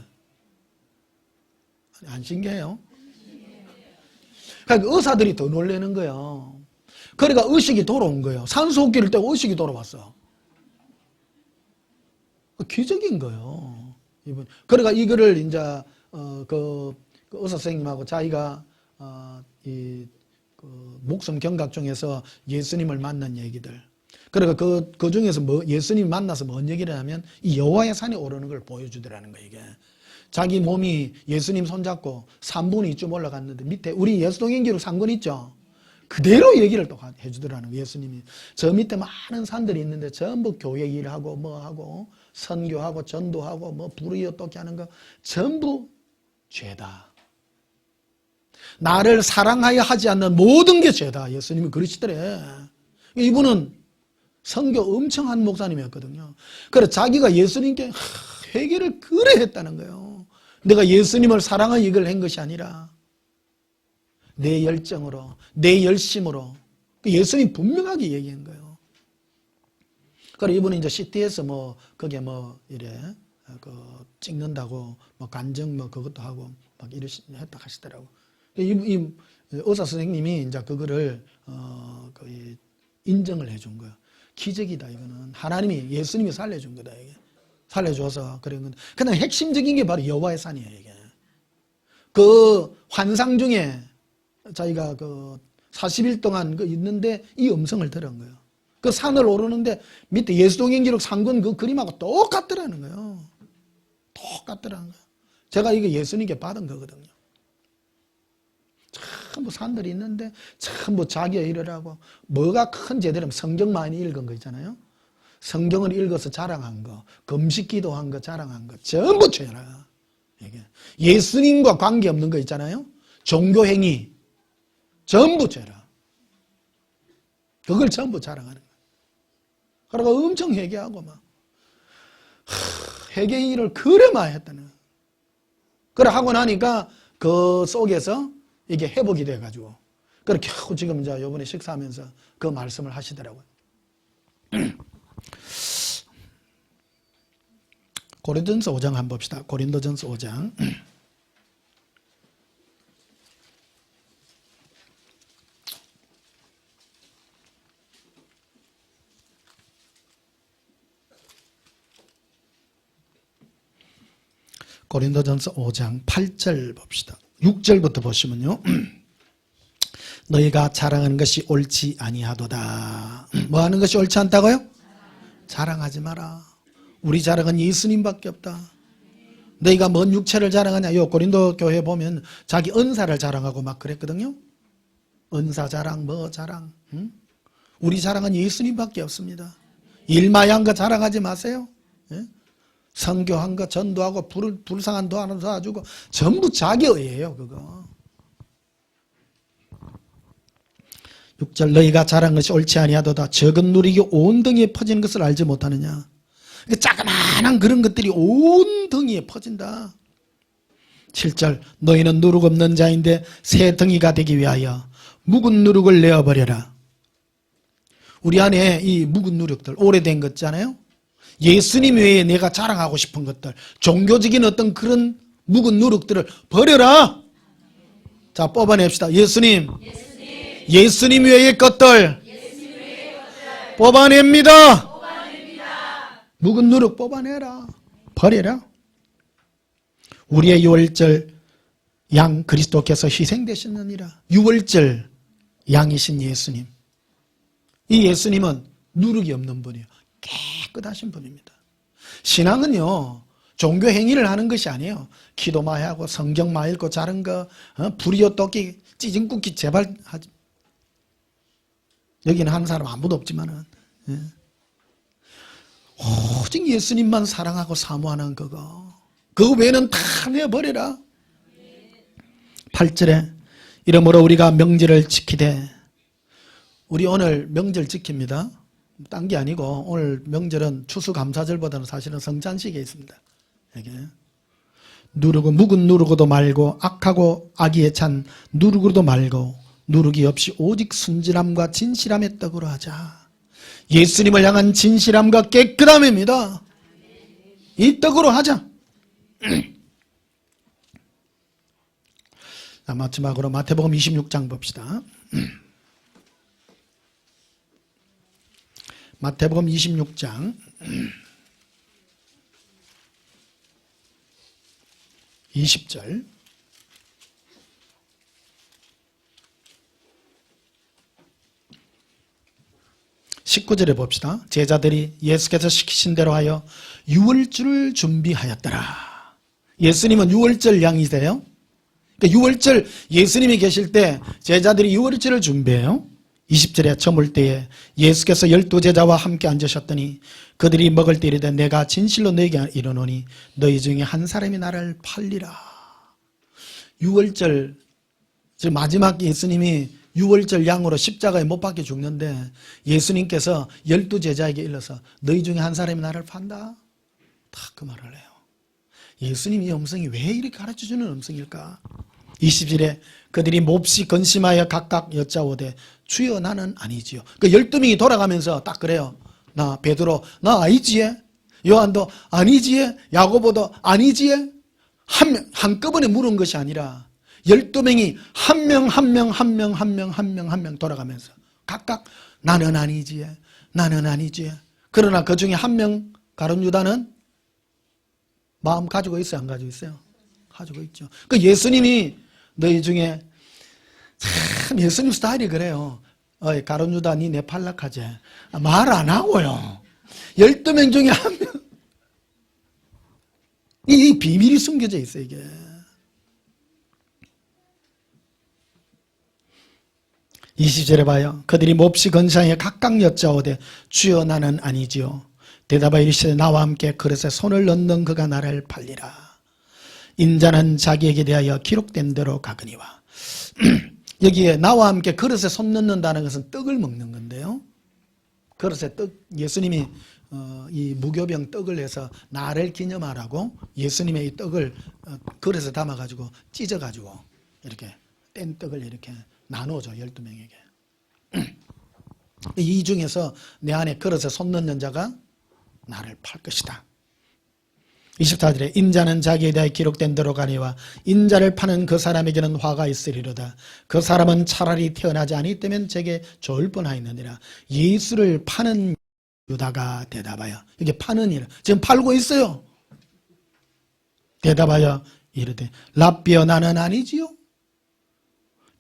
안 신기해요? 그러니까 의사들이 더 놀라는 거예요. 그러니까 의식이 돌아온 거예요. 산소호흡기를 떼고 의식이 돌아왔어. 기적인 거예요. 이분. 그러니까 이거를 이제 그 의사 선생님하고 자기가 목숨 경각 중에서 예수님을 만난 얘기들. 그러니까 그 중에서 예수님 만나서 뭔 얘기를 하면 이 여호와의 산에 오르는 걸 보여주더라는 거예요. 이게 자기 몸이 예수님 손잡고 3분이 좀 올라갔는데 밑에 우리 예수동행기록 3권 있죠. 그대로 얘기를 또 해주더라는 거예요. 예수님이. 저 밑에 많은 산들이 있는데 전부 교회 일하고 뭐하고 선교하고 전도하고 뭐 불의 어떻게 하는 거 전부 죄다. 나를 사랑하여 하지 않는 모든 게 죄다. 예수님이 그러시더래. 이분은 선교 엄청 한 목사님이었거든요. 그래서 자기가 예수님께 회개를 그래 했다는 거예요. 내가 예수님을 사랑하여 이걸 한 것이 아니라 내 열정으로, 내 열심으로. 예수님 분명하게 얘기한 거예요. 그래 이분이 이제 CT에서 뭐 거기에 뭐 이래 찍는다고 뭐 간증 뭐 그것도 하고 막 했다 하시더라고. 이 의사 선생님이 이제 그거를 거의 인정을 해준 거야. 기적이다 이거는. 하나님이 예수님이 살려준 거다 이게. 살려줘서 그런 건데. 그냥 핵심적인 게 바로 여호와의 산이에요 이게. 그 환상 중에 자기가 그 40일 동안 그 있는데 이 음성을 들은 거예요. 그 산을 오르는데 밑에 예수동행기록 상권 그 그림하고 똑같더라는 거예요. 똑같더라는 거예요. 제가 이거 예수님께 받은 거거든요. 전부 산들이 있는데 전부 자기의 일을 하고 뭐가 큰 제대로 성경 많이 읽은 거 있잖아요. 성경을 읽어서 자랑한 거, 금식 기도한 거 자랑한 거 전부 죄라. 이게 예수님과 관계없는 거 있잖아요. 종교행위 전부 죄라. 그걸 전부 자랑하는 거야. 그러고 엄청 회개하고 막 회개 일을 그래 많이 했다는 거야. 그래 하고 나니까 그 속에서 이게 회복이 돼가지고 그래 겨우 지금 이제 요번에 식사하면서 그 말씀을 하시더라고요. 고린도전서 5장 한번 봅시다. 고린도전서 5장. 고린도전서 5장 8절 봅시다. 6절부터 보시면요. 너희가 자랑하는 것이 옳지 아니하도다. 뭐 하는 것이 옳지 않다고요? 자랑하지 마라. 우리 자랑은 예수님밖에 없다. 너희가 뭔 육체를 자랑하냐. 요 고린도 교회 보면 자기 은사를 자랑하고 막 그랬거든요. 은사 자랑 뭐 자랑. 응? 우리 자랑은 예수님밖에 없습니다. 일마양 거 자랑하지 마세요. 예? 선교한 거 전도하고 불쌍한 도하는 도와주고 전부 자기의예요 그거. 6절 너희가 자랑한 것이 옳지 아니하도다. 적은 누룩이 온 덩이에 퍼지는 것을 알지 못하느냐. 자그마한 그런 것들이 온 덩이에 퍼진다. 7절 너희는 누룩 없는 자인데 새 덩이가 되기 위하여 묵은 누룩을 내어버려라. 우리 안에 이 묵은 누룩들 오래된 것 있잖아요. 예수님 외에 내가 자랑하고 싶은 것들 종교적인 어떤 그런 묵은 누룩들을 버려라. 자 뽑아냅시다. 예수님 외의 것들 뽑아냅니다. 묵은 누룩 뽑아내라. 버려라. 우리의 유월절 양 그리스도께서 희생되셨느니라. 유월절 양이신 예수님. 이 예수님은 누룩이 없는 분이에요. 깨끗하신 분입니다. 신앙은요 종교 행위를 하는 것이 아니에요. 기도 많이 하고 성경 많이 읽고 자른 거 불이요 떡기 찌짐국기 제발 하지. 여기는 하는 사람 아무도 없지만은 예. 오직 예수님만 사랑하고 사모하는 그거 외에는 다 내버려라. 8절에 이러므로 우리가 명절을 지키되. 우리 오늘 명절 지킵니다. 딴 게 아니고 오늘 명절은 추수감사절보다는 사실은 성찬식에 있습니다. 이게 누르고 묵은 누르고도 말고 악하고 악의에 찬 누르고도 말고 누룩이 없이 오직 순진함과 진실함의 떡으로 하자. 예수님을 향한 진실함과 깨끗함입니다. 이 떡으로 하자. 자, 마지막으로 마태복음 26장 봅시다. 마태복음 26장 20절 19절에 봅시다. 제자들이 예수께서 시키신 대로 하여 유월절을 준비하였더라. 예수님은 유월절 양이세요. 유월절 예수님이 계실 때 제자들이 유월절을 준비해요. 20절에 저물 때에 예수께서 12제자와 함께 앉으셨더니 그들이 먹을 때 이르되 내가 진실로 너에게 이르노니 너희 중에 한 사람이 나를 팔리라. 유월절 마지막 예수님이 유월절 양으로 십자가에 못 박혀 죽는데 예수님께서 12제자에게 일러서 너희 중에 한 사람이 나를 판다. 다 그 말을 해요. 예수님이 음성이 왜 이렇게 가르쳐주는 음성일까? 20절에 그들이 몹시 근심하여 각각 여짜오되 주여 나는 아니지요. 그 12명이 돌아가면서 딱 그래요. 나 베드로 나 아니지에, 요한도 아니지에, 야고보도 아니지에. 한꺼번에 물은 것이 아니라 12명이 한 명 돌아가면서 각각 나는 아니지에, 나는 아니지에. 그러나 그 중에 한 명 가룟 유다는 마음 가지고 있어요, 안 가지고 있어요? 가지고 있죠. 그 예수님이 너희 중에 참 예수님 스타일이 그래요. 어이 가룟 유다 니 내 팔락하지? 말 안 하고요. 12명 중에 한 명. 이 비밀이 숨겨져 있어요, 이게. (20절에) 봐요. 그들이 몹시 건상에 각각 여짜오되 주여 나는 아니지요. 대답하여 이르시되 나와 함께 그릇에 손을 넣는 그가 나를 팔리라. 인자는 자기에게 대하여 기록된 대로 가거니와. 여기에 나와 함께 그릇에 손 넣는다는 것은 떡을 먹는 건데요. 그릇에 떡, 예수님이 이 무교병 떡을 해서 나를 기념하라고 예수님의 이 떡을 그릇에 담아가지고 찢어가지고 이렇게 뗀 떡을 이렇게 나누어줘 12명에게. 이 중에서 내 안에 그릇에 손 넣는 자가 나를 팔 것이다. 24절에 인자는 자기에 대해 기록된 대로 가니와 인자를 파는 그 사람에게는 화가 있으리로다. 그 사람은 차라리 태어나지 아니었다면 제게 좋을 뻔하였느니라. 예수를 파는 유다가 대답하여, 이게 파는 일, 지금 팔고 있어요. 대답하여 이르되 랍비여 나는 아니지요.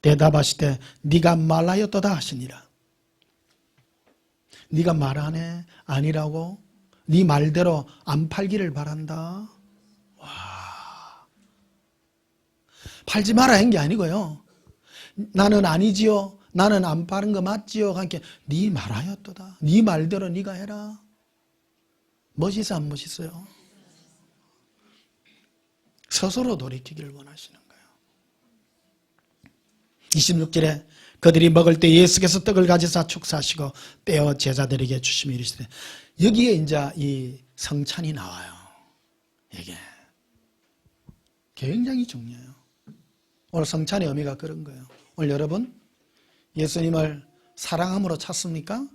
대답하시되 네가 말하였도다 하시니라. 네가 말하네 아니라고? 네 말대로 안 팔기를 바란다. 와, 팔지 마라 한 게 아니고요. 나는 아니지요. 나는 안 파는 거 맞지요. 그러니까 네 말하였도다. 네 말대로 네가 해라. 멋있어 안 멋있어요? 스스로 돌이키기를 원하시는 거예요. 26절에 그들이 먹을 때 예수께서 떡을 가지사 축사하시고 떼어 제자들에게 주시며 이르시되, 여기에 이제 이 성찬이 나와요. 이게 굉장히 중요해요. 오늘 성찬의 의미가 그런 거예요. 오늘 여러분 예수님을 사랑함으로 찾습니까?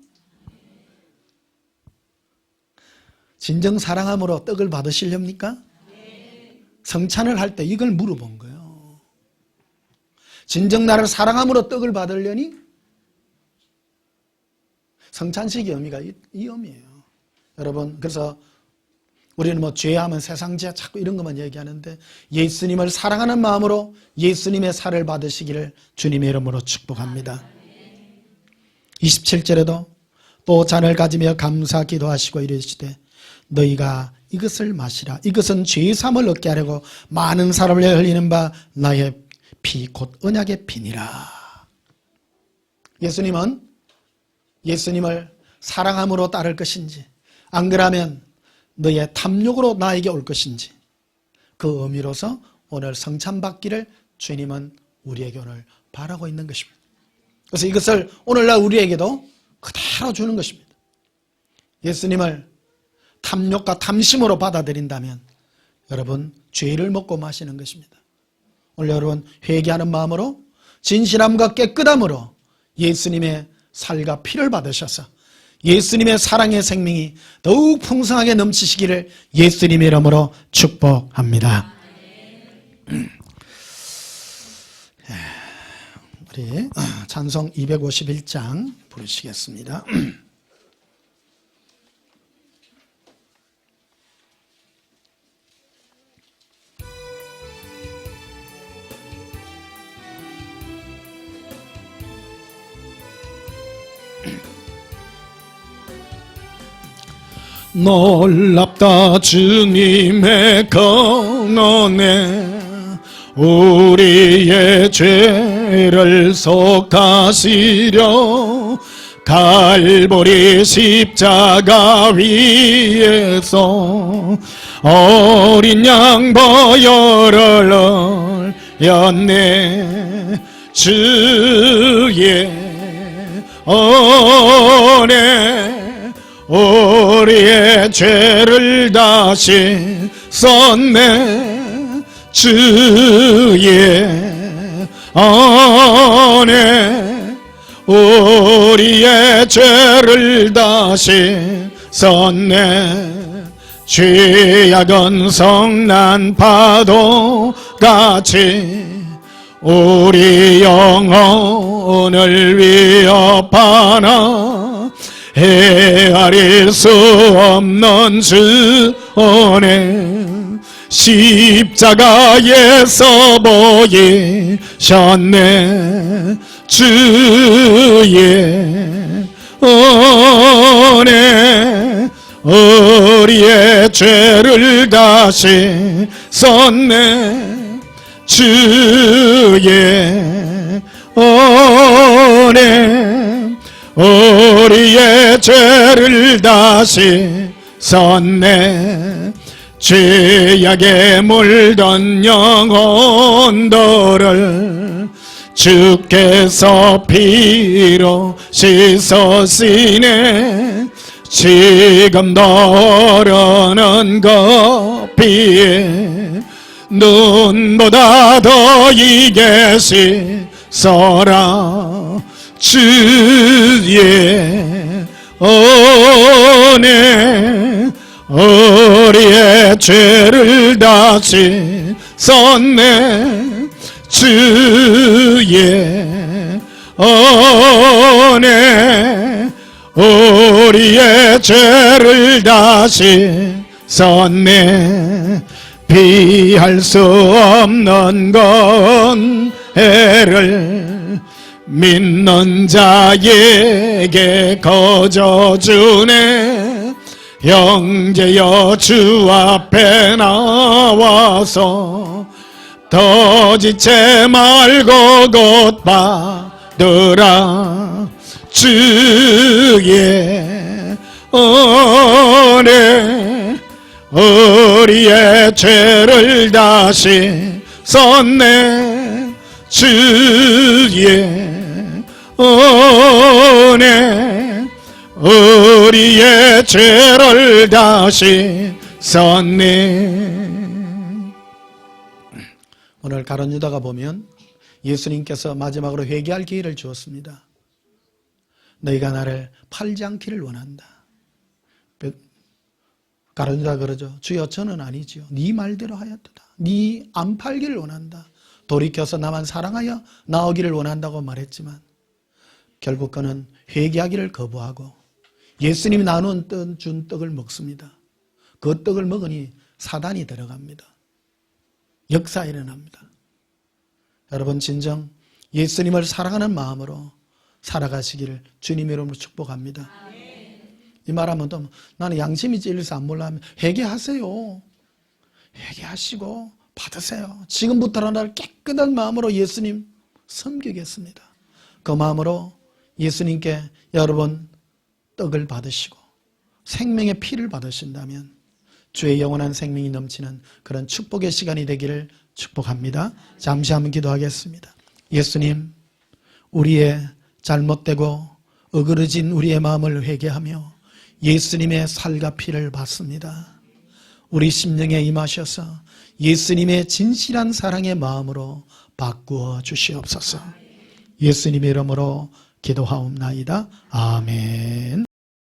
진정 사랑함으로 떡을 받으시렵니까? 성찬을 할 때 이걸 물어본 거예요. 진정 나를 사랑함으로 떡을 받으려니? 성찬식의 의미가 이 의미예요. 여러분, 그래서 우리는 뭐 죄하면 세상죄 자꾸 이런 것만 얘기하는데 예수님을 사랑하는 마음으로 예수님의 살을 받으시기를 주님의 이름으로 축복합니다. 27절에도 또 잔을 가지며 감사 기도하시고 이르시되 너희가 이것을 마시라. 이것은 죄사함을 얻게 하려고 많은 사람을 위해 흘리는 바 나의 피 곧 언약의 피니라. 예수님을 사랑함으로 따를 것인지 안 그러면 너의 탐욕으로 나에게 올 것인지 그 의미로서 오늘 성찬 받기를 주님은 우리에게 오늘 바라고 있는 것입니다. 그래서 이것을 오늘날 우리에게도 그대로 주는 것입니다. 예수님을 탐욕과 탐심으로 받아들인다면 여러분 죄를 먹고 마시는 것입니다. 오늘 여러분 회개하는 마음으로 진실함과 깨끗함으로 예수님의 살과 피를 받으셔서 예수님의 사랑의 생명이 더욱 풍성하게 넘치시기를 예수님의 이름으로 축복합니다. 우리 찬송 251장 부르시겠습니다. 놀랍다 주님의 권원에 우리의 죄를 속하시려 갈보리 십자가 위에서 어린 양 보혈을 흘렸네. 주의 은혜 우리의 죄를 다시 썼네. 주의 은혜 우리의 죄를 다시 썼네. 죄악은 성난 파도같이 우리 영혼을 위협하나 헤아릴 수 없는 주 은혜 십자가에서 보이셨네. 주의 은혜 우리의 죄를 다시 썼네. 주의 은혜 우리의 죄를 다시 썼네. 죄악에 물든 영혼들을 주께서 피로 씻으시네. 지금도 흐르는 그 피에 눈보다 더 이계시서라. 주의 은혜 우리의 죄를 다시 썼네. 주의 은혜 우리의 죄를 다시 썼네. 피할 수 없는 건해를 믿는 자에게 거저주네. 형제여 주 앞에 나와서 더 지체 말고 곧 받으라. 주의 은혜 우리의 죄를 다시 썼네. 주의 은혜 우리의 죄를 다시 썼네. 오늘 가룟 유다가 보면 예수님께서 마지막으로 회개할 기회를 주었습니다. 너희가 나를 팔지 않기를 원한다. 가룟 유다가 그러죠. 주여 저는 아니지요. 네 말대로 하였도다. 네 안 팔기를 원한다. 돌이켜서 나만 사랑하여 나오기를 원한다고 말했지만 결국 그는 회개하기를 거부하고 예수님이 나눈 준 떡을 먹습니다. 그 떡을 먹으니 사단이 들어갑니다. 역사 일어납니다. 여러분 진정 예수님을 사랑하는 마음으로 살아가시기를 주님의 이름으로 축복합니다. 이 말하면 또 나는 양심이 찔려서 안 몰라하면 회개하세요. 회개하시고 받으세요. 지금부터는 나를 깨끗한 마음으로 예수님 섬기겠습니다. 그 마음으로 예수님께 여러분 떡을 받으시고 생명의 피를 받으신다면 주의 영원한 생명이 넘치는 그런 축복의 시간이 되기를 축복합니다. 잠시 한번 기도하겠습니다. 예수님, 우리의 잘못되고 어그러진 우리의 마음을 회개하며 예수님의 살과 피를 받습니다. 우리 심령에 임하셔서 예수님의 진실한 사랑의 마음으로 바꾸어 주시옵소서. 예수님의 이름으로 기도하옵나이다. 아멘.